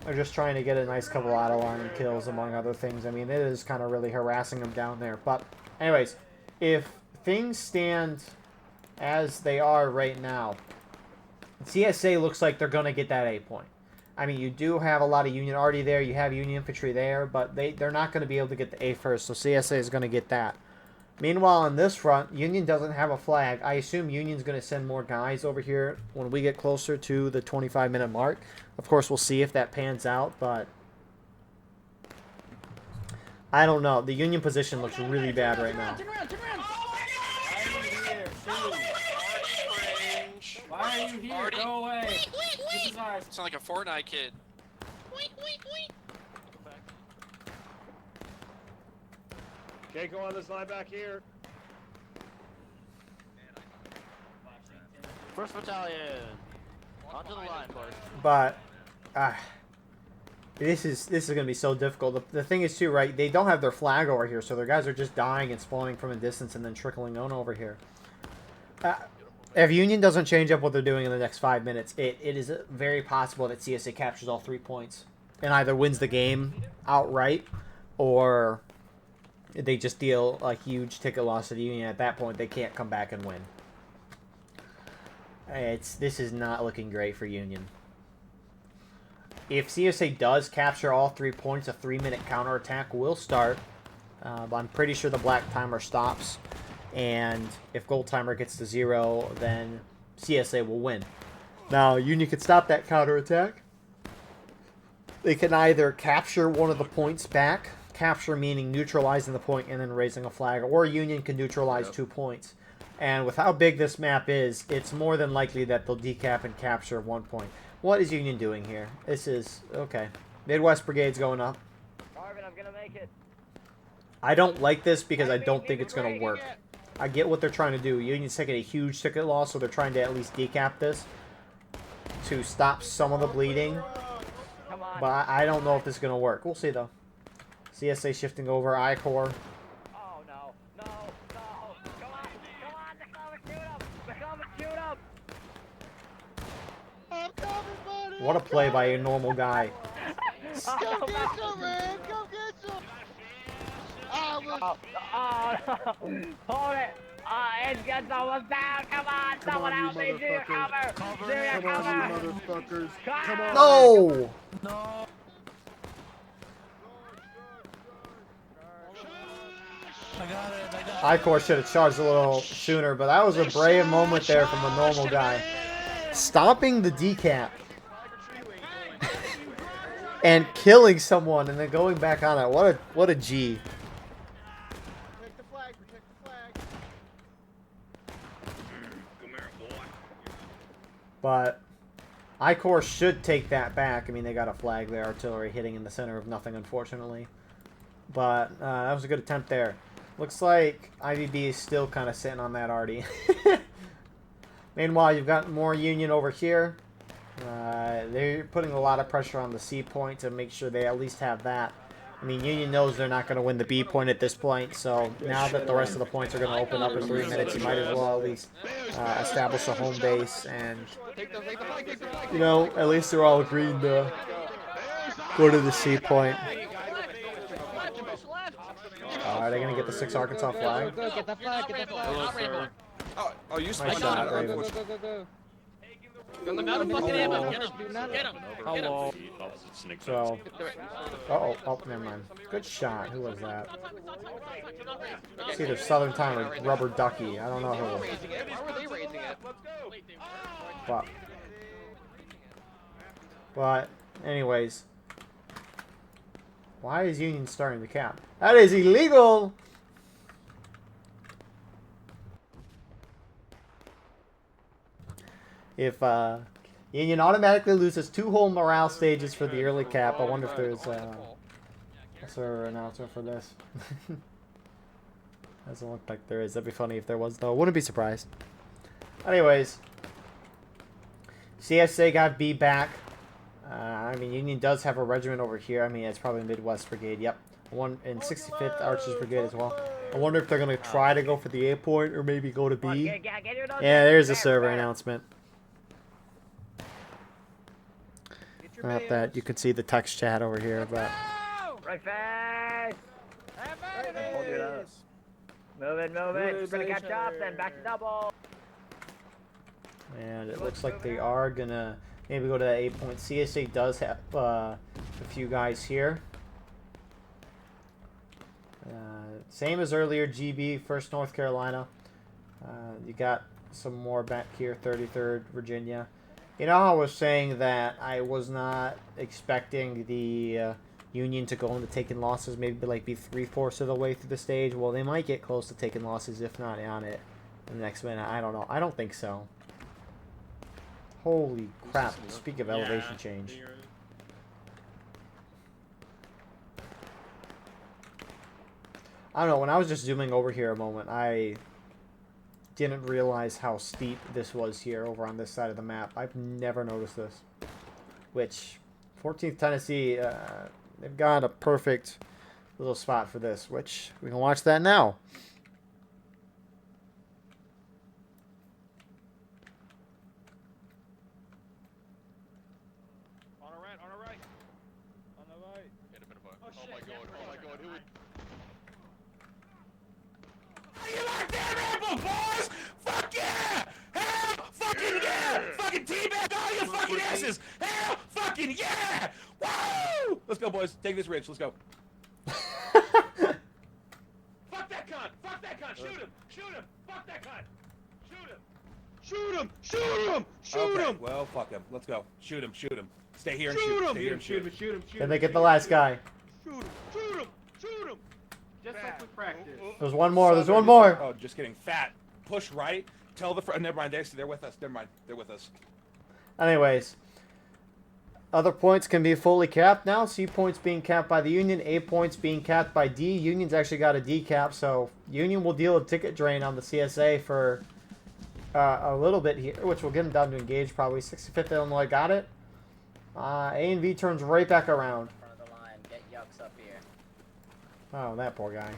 They're just trying to get a nice couple out-of-line kills, among other things. I mean, it is kind of really harassing them down there. But, anyways, if things stand as they are right now, CSA looks like they're going to get that A point. I mean, you do have a lot of Union already there. You have Union infantry there, but they're not going to be able to get the A first, so CSA is going to get that. Meanwhile, on this front, Union doesn't have a flag. I assume Union's going to send more guys over here when we get closer to the 25-minute mark. Of course, we'll see if that pans out, but I don't know. The Union position looks really bad right now. Why are you here? Go away. This is ours. Sound like a Fortnite kid. Can't go on this line back here. First battalion. Onto the line, boys. But this is going to be so difficult. The thing is, too, right, they don't have their flag over here, so their guys are just dying and spawning from a distance and then trickling on over here. If Union doesn't change up what they're doing in the next 5 minutes, it is very possible that CSA captures all 3 points and either wins the game outright or they just deal a huge ticket loss to the Union. At that point, they can't come back and win. This is not looking great for Union. If CSA does capture all 3 points, a 3-minute counterattack will start. But I'm pretty sure the black timer stops. And if gold timer gets to 0, then CSA will win. Now, Union could stop that counterattack. They can either capture one of the points back, capture meaning neutralizing the point and then raising a flag, or Union can neutralize 2 points. And with how big this map is, it's more than likely that they'll decap and capture 1 point. What is Union doing here? This is... okay. Midwest Brigade's going up. Marvin, I'm gonna make it. I don't like this because I don't think it's going to work. I get what they're trying to do. Union's taking a huge ticket loss, so they're trying to at least decap this to stop some of the bleeding. But I don't know if this is going to work. We'll see, though. CSA shifting over. I-Corps. Oh, no. No. No. Come on. Come on. They're coming. Shoot him. They're coming. Shoot him. I'm coming, buddy. What a play by a normal guy. Come get some, man. Come get some. Oh, no. Hold it. It's got someone down. Come on. Someone help me. Do your cover. Do your cover. Motherfuckers. Come on. No! I-Corps should have charged a little sooner, but that was a brave moment there from the normal guy. Stopping the decap. And killing someone and then going back on it. What a G. Protect the flag. Protect the flag. But I-Corps should take that back. I mean, they got a flag there. Artillery hitting in the center of nothing, unfortunately. But that was a good attempt there. Looks like IVB is still kind of sitting on that already. Meanwhile, you've got more Union over here. They're putting a lot of pressure on the C point to make sure they at least have that. I mean, Union knows they're not going to win the B point at this point, so now that the rest of the points are going to open up in 3 minutes, you might as well at least establish a home base and, you know, at least they're all agreed to go to the C point. Are they going to get the 6 Arkansas flag? Get the flag, get the flag. Oh, you Nice spiked shot, that. Raven. Get him, Hello. So, oh, never mind. Good shot. Who was that? It's either Southern Time or Rubber Ducky. I don't know who it was. Why were they raising it? But, anyways. Why is Union starting the cap? That is illegal! If Union automatically loses 2 whole morale stages for the early cap, I wonder if there's what's their announcement for this? Doesn't look like there is. That'd be funny if there was, though. Wouldn't be surprised. Anyways, CSA got B back. I mean, Union does have a regiment over here. I mean, it's probably Midwest Brigade. Yep, one in 65th Archers Brigade as well. I wonder if they're gonna try to go for the A point or maybe go to B. Yeah, there's a server announcement. Not that you can see the text chat over here, but Right fast! Move it, move it. We're gonna catch up, then back to double. and it looks like they are gonna maybe go to that 8 point. CSA does have a few guys here. Same as earlier, GB, 1st North Carolina. You got some more back here, 33rd Virginia. You know how I was saying that I was not expecting the Union to go into taking losses, maybe like be 3/4 of the way through the stage? Well, they might get close to taking losses, if not on it, in the next minute. I don't know. I don't think so. Holy crap. Speak of elevation change. I don't know. When I was just zooming over here a moment, I didn't realize how steep this was here over on this side of the map. I've never noticed this. Which, 14th Tennessee, they've got a perfect little spot for this, which we can watch that now. On the right, on the right. On the right. Get a bit of a, oh my god, who would... You like that ramble, boys? Fuck yeah! Hell fucking yeah! Fucking teabag all you fucking asses! Hell fucking yeah! Woo! Let's go, boys. Take this ridge. Let's go. Fuck that cunt! Fuck that cunt! Shoot him! Shoot him! Fuck that cunt! Shoot him! Shoot him! Shoot him! Shoot him! Well, fuck him. Let's go. Shoot him! Shoot him! Stay here and shoot him! Stay here and shoot him! Shoot him! Then they get the last guy. Shoot him! Shoot him! Shoot him! Just like we practiced. There's one more. There's one more. Oh, just kidding. Fat. Push right. Tell the front. Never mind. They're with us. Never mind. They're with us. Anyways, other points can be fully capped now. C points being capped by the Union. A points being capped by D. Union's actually got a D cap, so Union will deal a ticket drain on the CSA for a little bit here, which will get them down to engage probably. 65th Illinois got it. A and V turns right back around. Front of the line. Get yucks up here. Oh, that poor guy.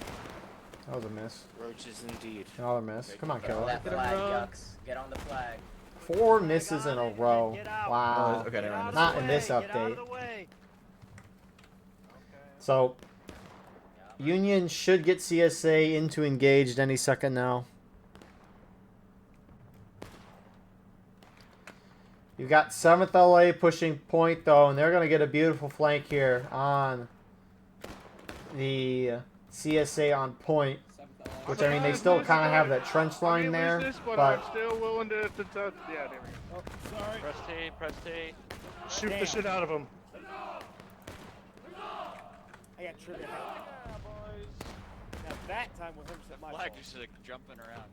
That was a miss. Roaches indeed. Another miss. Come on, Get on killer. that flag, yucks. Get on the flag. 4 misses in a row. Wow. Okay, never mind. Not in this update. So, Union should get CSA into engaged any second now. You've got 7th LA pushing point, though, and they're going to get a beautiful flank here on the CSA on point. Which, I mean, they still kind of have that trench line there, but I'm still willing to touch. Yeah, there we go. Oh, sorry. Press T, press T. Shoot the shit out of him. I got trigger happy. Yeah, boys. Now that time with him set my Flag fault. just like jumping around.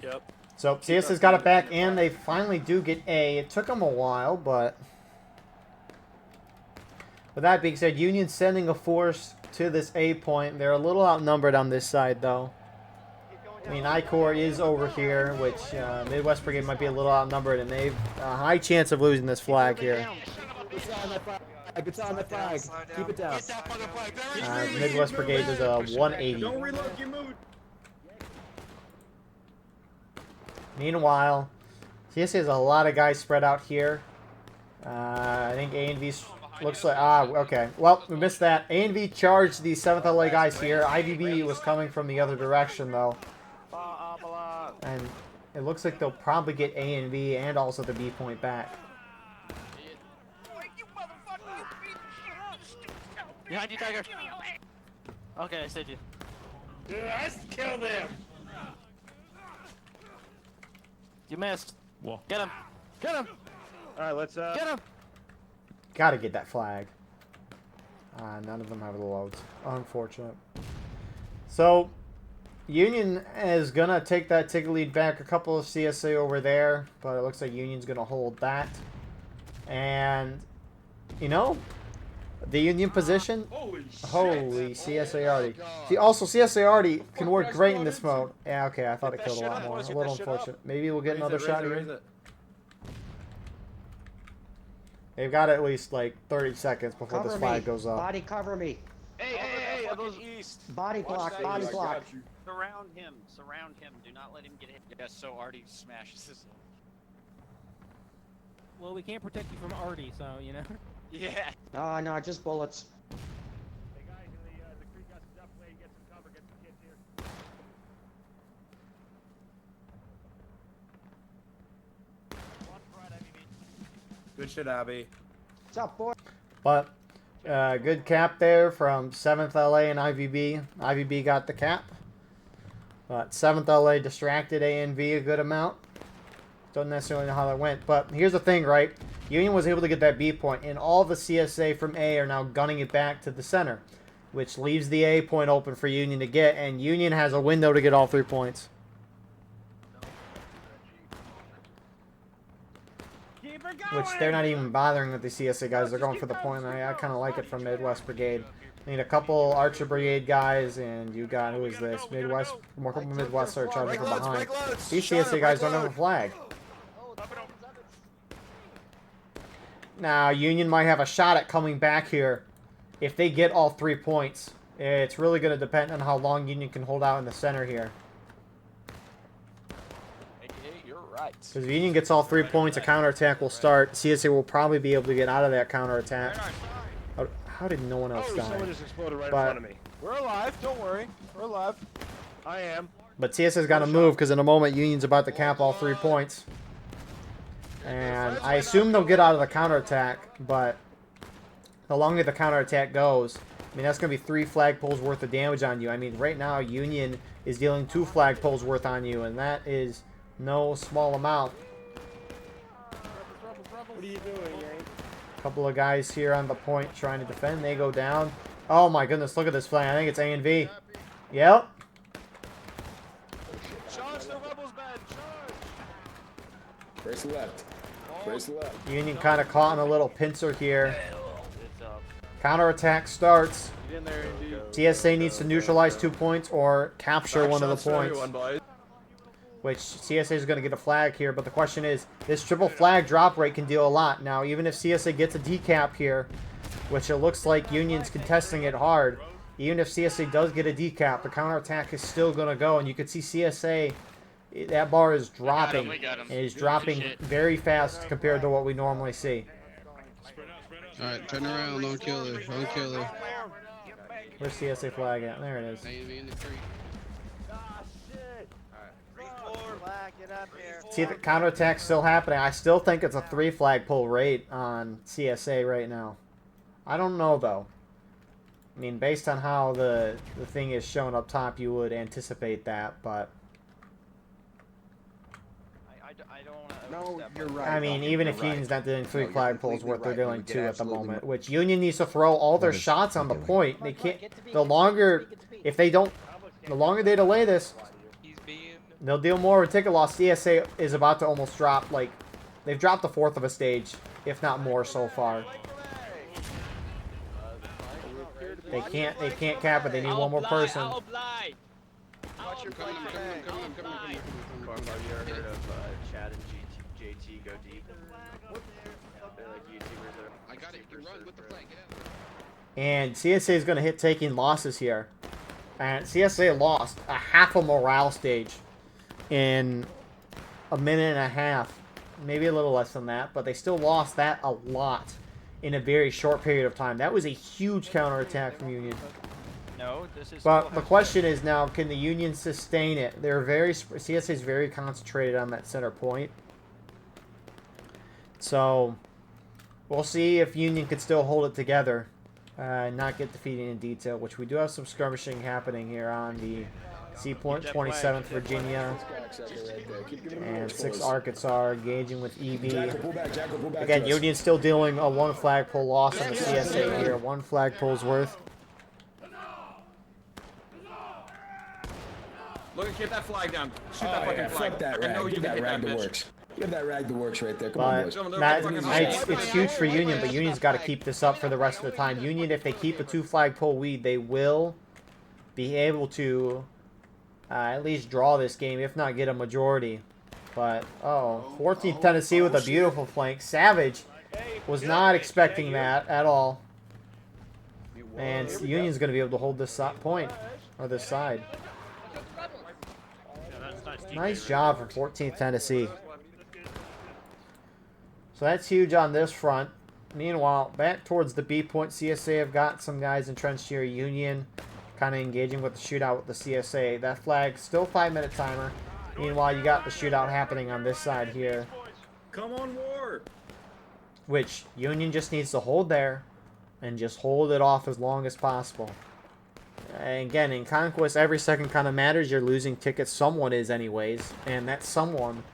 Yep. so CSA's got it back, and they finally do get A. It took them a while, but with that being said, Union's sending a force to this A point. They're a little outnumbered on this side, though. I mean, I-Corps is over here, which Midwest Brigade might be a little outnumbered, and they've a high chance of losing this flag here. It's on that flag. It's on that flag. Keep it down. Midwest Brigade does a 180. Don't reload, you move. Meanwhile, CSA has a lot of guys spread out here. I think A and V looks like... okay. Well, we missed that. A and V charged the 7th LA guys here. IVB was coming from the other direction, though. And it looks like they'll probably get A and V and also the B point back. Behind you, Tiger. Okay, I saved you. Let's kill them. You missed. Get him. Get him. All right, let's Get him. Gotta get that flag. None of them have the loads. Unfortunate. So, Union is gonna take that ticket lead back. A couple of CSA over there, but it looks like Union's gonna hold that. And, you know, the Union position. Holy CSA Hardy. See, also CSA Hardy can work great in this mode. Yeah, okay, I thought it killed a lot more. A little unfortunate. Maybe we'll get another shot here. They've got at least like 30 seconds before this flag goes up. Body cover me. Hey, are those East. Body block, body block. Surround him. Surround him. Do not let him get hit. Yes, so Artie smashes his. Well, we can't protect you from Artie, so, you know. Yeah. Oh, no, just bullets. Hey guys, the creek got some definitely get some cover, get some kids here. Good shit, Abby. What's up, boy? But good cap there from 7th LA and IVB. IVB got the cap. But 7th LA distracted ANV a good amount. Don't necessarily know how that went. But here's the thing, right? Union was able to get that B point, and all the CSA from A are now gunning it back to the center, which leaves the A point open for Union to get, and Union has a window to get all 3 points. Which they're not even bothering with the CSA guys. They're going for the point. I kind of like it from Midwest Brigade. I need a couple Archer Brigade guys, and you got, who is this? Midwest, more couple Midwest are charging from behind. These CSA guys don't have a flag. Now, Union might have a shot at coming back here if they get all 3 points. It's really going to depend on how long Union can hold out in the center here. You're right. Because if Union gets all 3 points, a counterattack will start. CSA will probably be able to get out of that counterattack. How did no one else die? Someone just exploded right in front of me. We're alive. Don't worry. We're alive. I am. But CSA's got to move because in a moment Union's about to cap all 3 points. And I assume they'll get out of the counterattack, but the longer the counterattack goes, I mean, that's going to be 3 flagpoles worth of damage on you. I mean, right now, Union is dealing 2 flagpoles worth on you, and that is no small amount. What are you doing, Yank? A couple of guys here on the point trying to defend. They go down. Oh my goodness, look at this flag. I think it's A and V. Yep. Charge the rebels, man. Charge. Brace left. Brace left. Union kind of caught in a little pincer here. Counterattack starts. Get in there, indeed. CSA needs to neutralize 2 points or capture one of the points. Which CSA is going to get a flag here, but the question is, this triple flag drop rate can deal a lot. Now, even if CSA gets a decap here, which it looks like Union's contesting it hard, even if CSA does get a decap, the counterattack is still going to go, and you can see CSA, that bar is dropping, and it is dropping very fast compared to what we normally see. Alright, turn around, don't kill her, don't kill her. Where's CSA flag at? There it is. See, the counterattack's still happening. I still think it's a 3 flagpole rate on CSA right now. I don't know, though. I mean, based on how the thing is shown up top, you would anticipate that, but... No, you're right. I mean, even if Union's not doing 3 flagpoles worth, they're doing 2 at the moment. Which Union needs to throw all their shots on the point. They can't... The longer... If they don't... The longer they delay this... They'll deal more with ticket loss. CSA is about to almost drop, like... They've dropped a 1/4 of a stage, if not more so far. They can't cap it. They need one more person. Watch your Coming, flank. I'm coming, I'm coming, I'm coming, I'm coming, I'm coming. Have you ever heard of Chad and JT go deep? They're like YouTubers that are I got it. You can run with the flag. Get out. And CSA is going to hit taking losses here. And CSA lost a half a morale stage in a minute and a half. Maybe a little less than that, but they still lost that a lot in a very short period of time. That was a huge counterattack from Union. No, this is. But the question is now, can the Union sustain it? They're CSA is very concentrated on that center point. So we'll see if Union can still hold it together. Not get defeated in detail, which we do have some skirmishing happening here on the C point, 27th Virginia and 6th Arkansas engaging with EB. Again, Union still dealing a 1 flagpole loss on the CSA here, 1 flagpole's worth. Look, get that flag down. Shoot that fucking flag. Fuck that rag. Give that rag the works. Give that rag the works right there. Come on, boys. It's huge for Union, but Union's got to keep this up for the rest of the time. Union, if they keep a 2 flagpole lead, they will be able to at least draw this game, if not get a majority. But, 14th Tennessee with a beautiful flank. Savage was not expecting that at all. And Union's going to be able to hold this point, or this side. Nice job from 14th Tennessee. So that's huge on this front. Meanwhile, back towards the B point, CSA have got some guys entrenched here. Union kind of engaging with the shootout with the CSA. That flag, still 5-minute timer. Meanwhile, you got the shootout happening on this side here. Come on, war! Which Union just needs to hold there and just hold it off as long as possible. And again, in Conquest, every second kind of matters. You're losing tickets. Someone is anyways. And that someone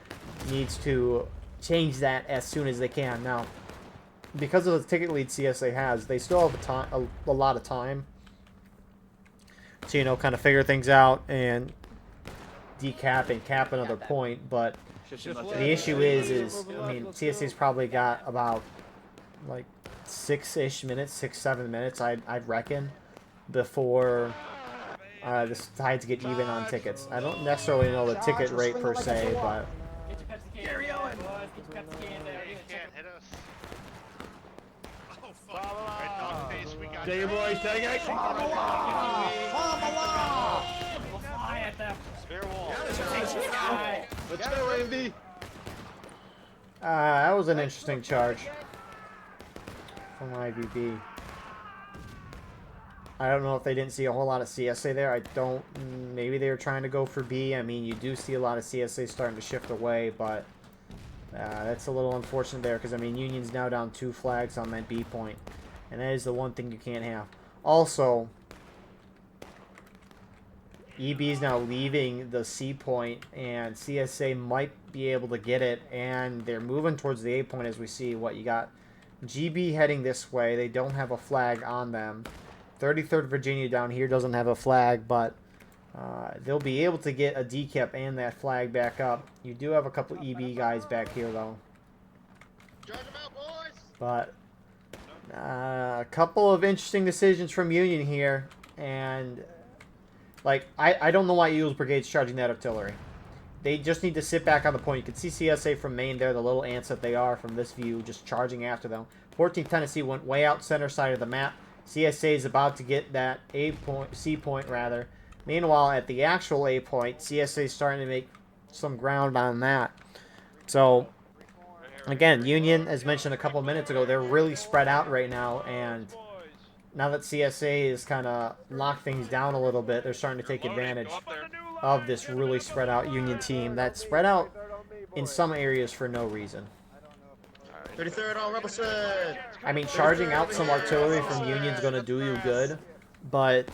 needs to change that as soon as they can. Now, because of the ticket lead CSA has, they still have a lot of time to, you know, kind of figure things out and decap and cap another point. But the issue is I mean, CSA's probably got about like 6-ish minutes, 6-7 minutes, I'd reckon, before the tides get even on tickets. I don't necessarily know the ticket rate per se, but Gary Owen! Day boys, take it! Let's go, AMD! that was an interesting charge from IVB. I don't know if they didn't see a whole lot of CSA there. Maybe they were trying to go for B. I mean, you do see a lot of CSA starting to shift away, but that's a little unfortunate there because, I mean, Union's now down 2 flags on that B point, and that is the one thing you can't have. Also, EB is now leaving the C point, and CSA might be able to get it, and they're moving towards the A point as we see what you got. GB heading this way. They don't have a flag on them. 33rd Virginia down here doesn't have a flag, but they'll be able to get a decap and that flag back up. You do have a couple EB guys back here, though. But a couple of interesting decisions from Union here, and like I don't know why Eagles Brigade's charging that artillery. They just need to sit back on the point. You can see CSA from Maine there, the little ants that they are from this view, just charging after them. 14th Tennessee went way out center side of the map. CSA is about to get that C point rather. Meanwhile, at the actual A point, CSA is starting to make some ground on that. So, again, Union, as mentioned a couple minutes ago, they're really spread out right now, and now that CSA has kind of locked things down a little bit, they're starting to take advantage of this really spread out Union team that's spread out in some areas for no reason. 33rd on Rebel side. I mean, charging out some artillery from Union's going to do you good, but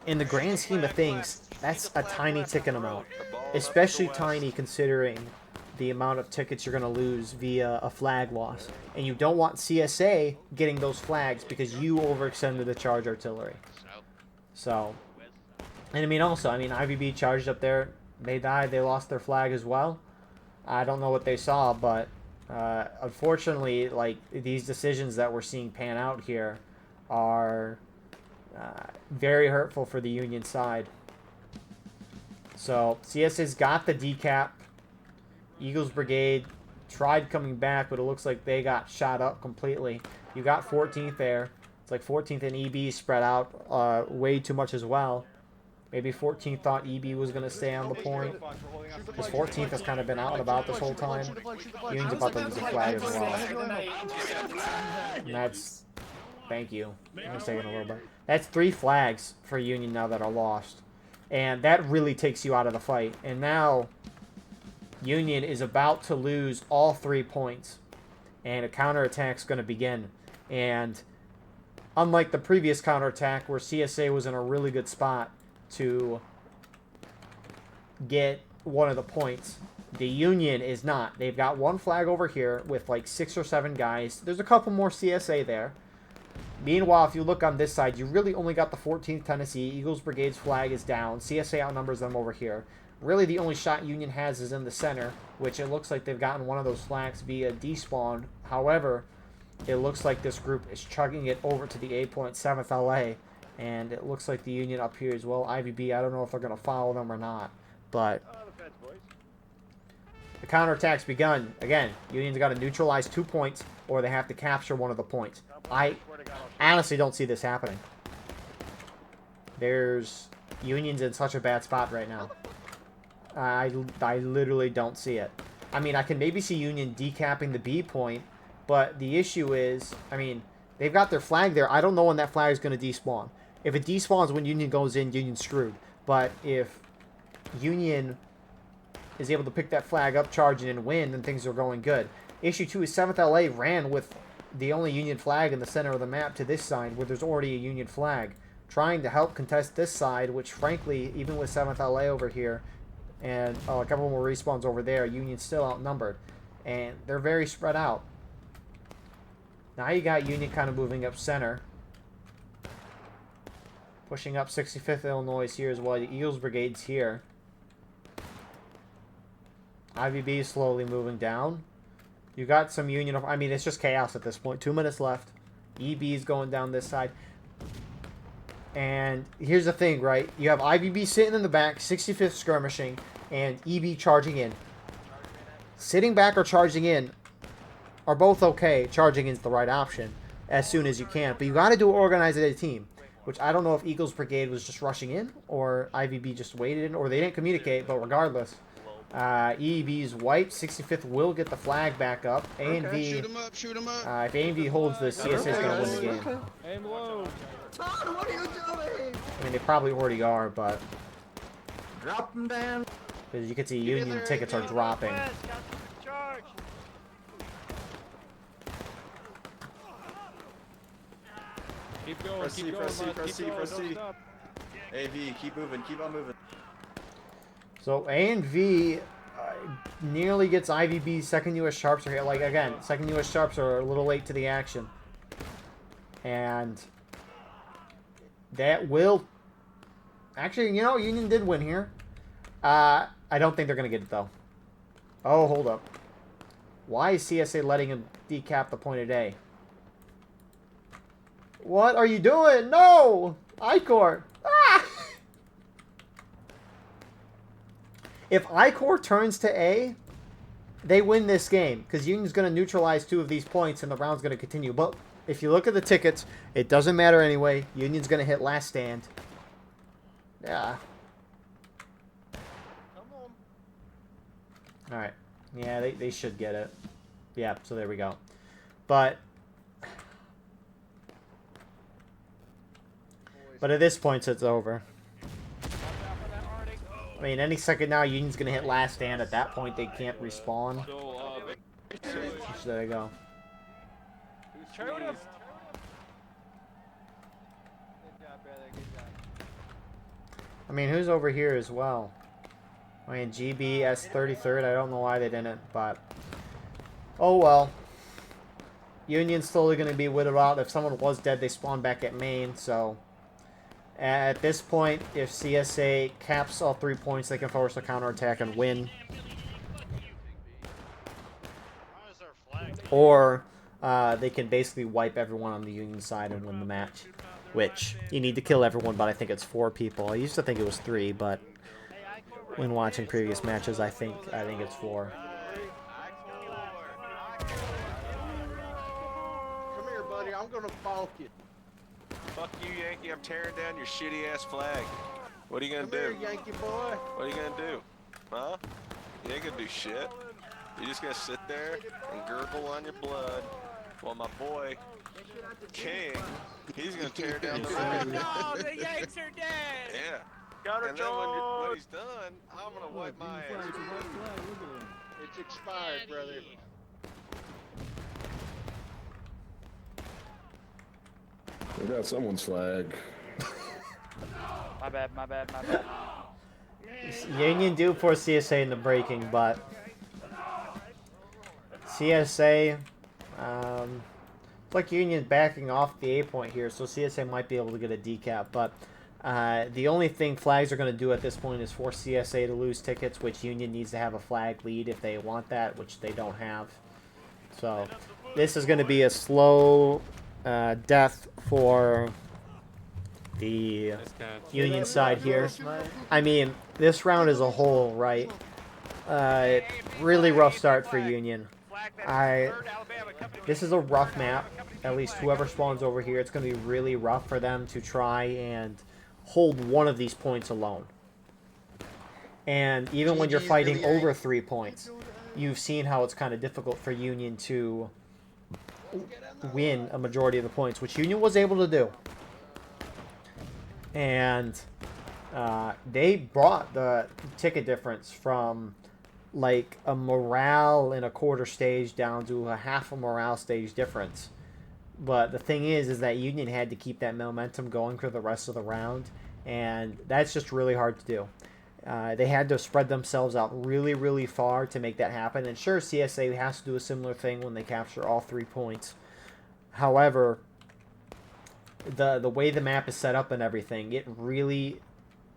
in the grand scheme of things, that's a tiny ticket amount, especially tiny considering the amount of tickets you're going to lose via a flag loss. And you don't want CSA getting those flags because you overextended the charge artillery. So, and I mean also, IVB charged up there. They died. They lost their flag as well. I don't know what they saw, but unfortunately, like, these decisions that we're seeing pan out here are very hurtful for the Union side. So CSA's got the decap. Eagles Brigade tried coming back, but it looks like they got shot up completely. You got 14th there. It's like 14th and EB spread out way too much as well. Maybe 14th thought EB was going to stay on the point. Because 14th has kind of been out and about this whole time. Union's about to lose a flag as well. And that's... Thank you. It's taking a little bit. That's 3 flags for Union now that are lost. And that really takes you out of the fight. And now... Union is about to lose all 3 points. And a counterattack's going to begin. And unlike the previous counterattack where CSA was in a really good spot to get one of the points, the Union is not. They've got 1 flag over here with like 6 or 7 guys. There's a couple more CSA there. Meanwhile, if you look on this side, you really only got the 14th Tennessee. Eagles Brigade's flag is down. CSA outnumbers them over here. Really, the only shot Union has is in the center, which it looks like they've gotten one of those flags via despawn. However, it looks like this group is chugging it over to the 8.7th LA, and it looks like the Union up here as well. IVB, I don't know if they're going to follow them or not, but the counterattack's begun. Again, Union's got to neutralize 2 points, or they have to capture one of the points. I honestly don't see this happening. Union's in such a bad spot right now. I literally don't see it. I mean, I can maybe see Union decapping the B point, but the issue is, I mean, they've got their flag there. I don't know when that flag is going to despawn. If it despawns when Union goes in, Union's screwed. But if Union is able to pick that flag up, charge it, and win, then things are going good. Issue 2 is 7th LA ran with the only Union flag in the center of the map to this side, where there's already a Union flag, trying to help contest this side, which frankly, even with 7th LA over here, and a couple more respawns over there, Union's still outnumbered. And they're very spread out. Now you got Union kind of moving up center. Pushing up 65th Illinois here as well. The Eagles Brigade's here. IVB is slowly moving down. You got some Union... I mean, it's just chaos at this point. 2 minutes left. EB is going down this side. And here's the thing, right? You have IVB sitting in the back, 65th skirmishing, and EB charging in. Sitting back or charging in are both okay. Charging in is the right option as soon as you can. But you got to do it organized as a team, which I don't know if Eagles Brigade was just rushing in or IVB just waited or they didn't communicate, but regardless. EB's wiped. 65th will get the flag back up. A&V, shoot him up, shoot him up. if A&V holds this, CSA is going to win the game. Aim low. Todd, what are you doing? I mean, they probably already are, but... Drop him down. Because you can see Union tickets are dropping. Keep going, Press keep C, going, press C, bud. press Keep C, going, press don't C. stop. AV, keep moving, keep on moving. So A&V nearly gets IVB's second US Sharps are here. Like, again, second US Sharps are a little late to the action. And that will... Actually, you know, Union did win here. I don't think they're going to get it, though. Oh, hold up. Why is CSA letting him decap the point of A? What are you doing? No! I-Corps! Ah! If I-Corps turns to A, they win this game. Because Union's going to neutralize 2 of these points and the round's going to continue. But if you look at the tickets, it doesn't matter anyway. Union's going to hit last stand. Yeah. Alright. Yeah, they should get it. Yeah, so there we go. But at this point, it's over. I mean, any second now, Union's going to hit last stand. At that point, they can't respawn. So there you go. I mean, who's over here as well? I mean, GBS 33rd. I don't know why they didn't, but... Oh, well. Union's slowly going to be whittled out. If someone was dead, they spawn back at main, so... At this point, if CSA caps all 3 points, they can force a counterattack and win. Or they can basically wipe everyone on the Union side and win the match. Which, you need to kill everyone, but I think it's 4 people. I used to think it was 3, but when watching previous matches. I think it's 4. Come here, buddy. I'm gonna bonk you. Fuck you, Yankee. I'm tearing down your shitty ass flag. What are you gonna Come do? here, Yankee boy. What are you gonna do? Huh? You ain't gonna do shit. You're just gonna sit there and gurgle on your blood while my boy, King, he's gonna tear down the flag. Oh, the Yanks are dead! Yeah. Got her, And then when he's done, I'm gonna wipe my ass. It's expired, brother. We got someone's flag. My bad, my bad, my bad. Union do for CSA in the breaking, but CSA, it's like Union backing off the A point here, so CSA might be able to get a decap, but the only thing flags are going to do at this point is force CSA to lose tickets, which Union needs to have a flag lead if they want that, which they don't have. So this is going to be a slow death for the Union side here. I mean, this round as a whole, right? Really rough start for Union. This is a rough map. At least whoever spawns over here, it's going to be really rough for them to try and hold one of these points alone. And even when you're fighting over 3 points, you've seen how it's kind of difficult for Union to win a majority of the points, which Union was able to do. And they brought the ticket difference from like a morale in a quarter stage down to a half a morale stage difference. But the thing is that Union had to keep that momentum going for the rest of the round, and that's just really hard to do. They had to spread themselves out really, really far to make that happen. And sure, CSA has to do a similar thing when they capture all 3 points. However, the way the map is set up and everything, it really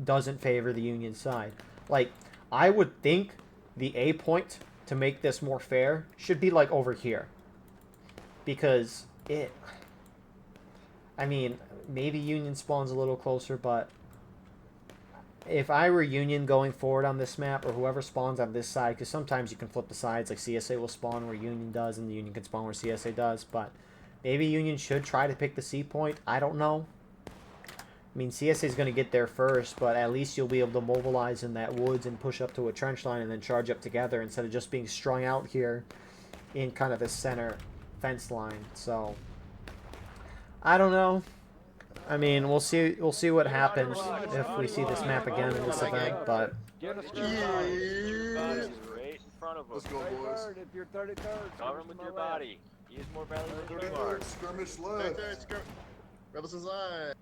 doesn't favor the Union side. Like, I would think the A point, to make this more fair, should be like over here. Because I mean, maybe Union spawns a little closer, but if I were Union going forward on this map, or whoever spawns on this side, because sometimes you can flip the sides, like CSA will spawn where Union does, and the Union can spawn where CSA does, but maybe Union should try to pick the C point. I don't know. I mean, CSA is going to get there first, but at least you'll be able to mobilize in that woods and push up to a trench line and then charge up together instead of just being strung out here in kind of the center fence line. So I don't know. I mean, we'll see what happens if we see this map again in this event, but Right in front of us. Let's go, boys. If you're 33rd, Cover him with your body. He is more valuable than you are. Skirmish left. Rebels inside.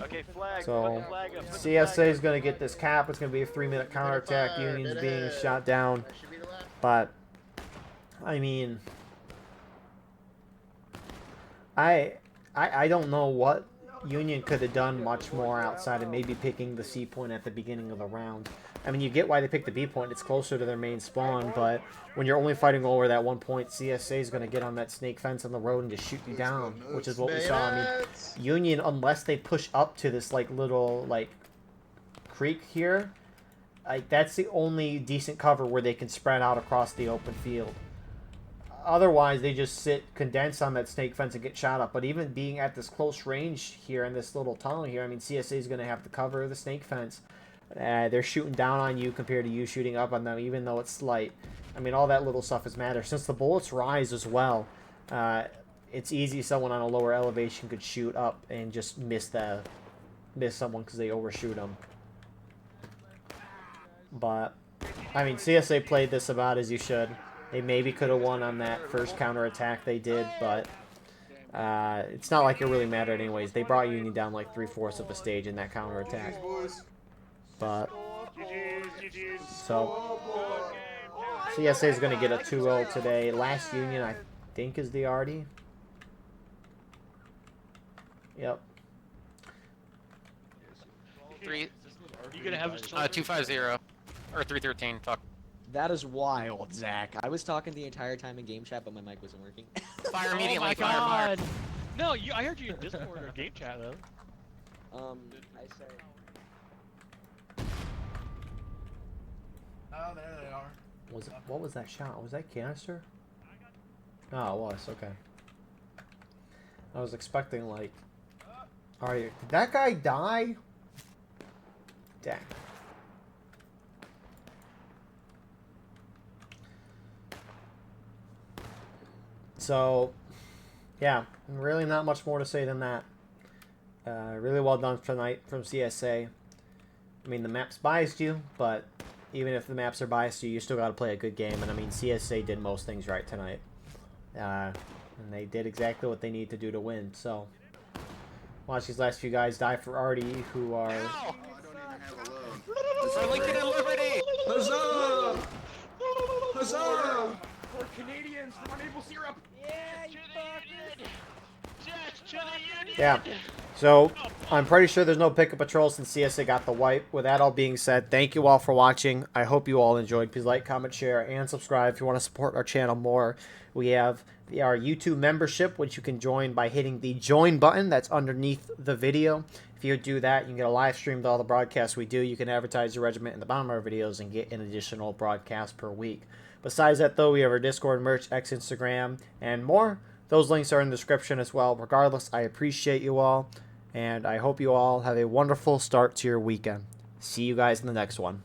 Okay, flag. so Put the flag up. Put the CSA flag is going to get this cap. It's going to be a 3-minute counterattack. Union's being shot down, but I mean, I don't know what Union could have done much more outside of maybe picking the C point at the beginning of the round. I mean, you get why they picked the B point. It's closer to their main spawn, but when you're only fighting over that 1 point, CSA is going to get on that snake fence on the road and just shoot you down, which is what we saw. I mean, Union, unless they push up to this like little like creek here, like that's the only decent cover where they can spread out across the open field. Otherwise, they just sit condensed on that snake fence and get shot up. But even being at this close range here in this little tunnel here, I mean, CSA is going to have to cover the snake fence. They're shooting down on you compared to you shooting up on them, even though it's slight. I mean, all that little stuff is matter. Since the bullets rise as well, it's easy someone on a lower elevation could shoot up and just miss someone because they overshoot them. But, I mean, CSA played this about as you should. They maybe could have won on that first counterattack they did, but it's not like it really mattered anyways. They brought Union down like 3/4 of the stage in that counterattack. But, so, CSA is going to get a 2-0 today. Last Union, I think, is the Artie. Yep. 250 or 313. Fuck. That is wild, Zach. I was talking the entire time in game chat, but my mic wasn't working. Fire immediately. Oh my fire, God. fire. No, I heard you in Discord or game chat though. I said. Oh, there they are. What was that shot? Was that canister? Oh, it was. Okay. I was expecting, like... Alright, did that guy die? Dang. So, yeah, really not much more to say than that. Really well done tonight from CSA. I mean, the maps biased you, but even if the maps are biased you, you still got to play a good game. And I mean, CSA did most things right tonight. And they did exactly what they need to do to win. So, watch these last few guys die for Artie, who are... Ow! For Lincoln and Liberty! Huzzah! Huzzah! For Canadians, for maple syrup. Yeah, you fuckers. Just to the Union. Yeah. So, I'm pretty sure there's no pickup patrol since CSA got the wipe. With that all being said, thank you all for watching. I hope you all enjoyed. Please like, comment, share, and subscribe if you want to support our channel more. We have our YouTube membership, which you can join by hitting the join button that's underneath the video. If you do that, you can get a live stream to all the broadcasts we do. You can advertise your regiment in the bottom of our videos and get an additional broadcast per week. Besides that, though, we have our Discord, merch, X, Instagram, and more. Those links are in the description as well. Regardless, I appreciate you all, and I hope you all have a wonderful start to your weekend. See you guys in the next one.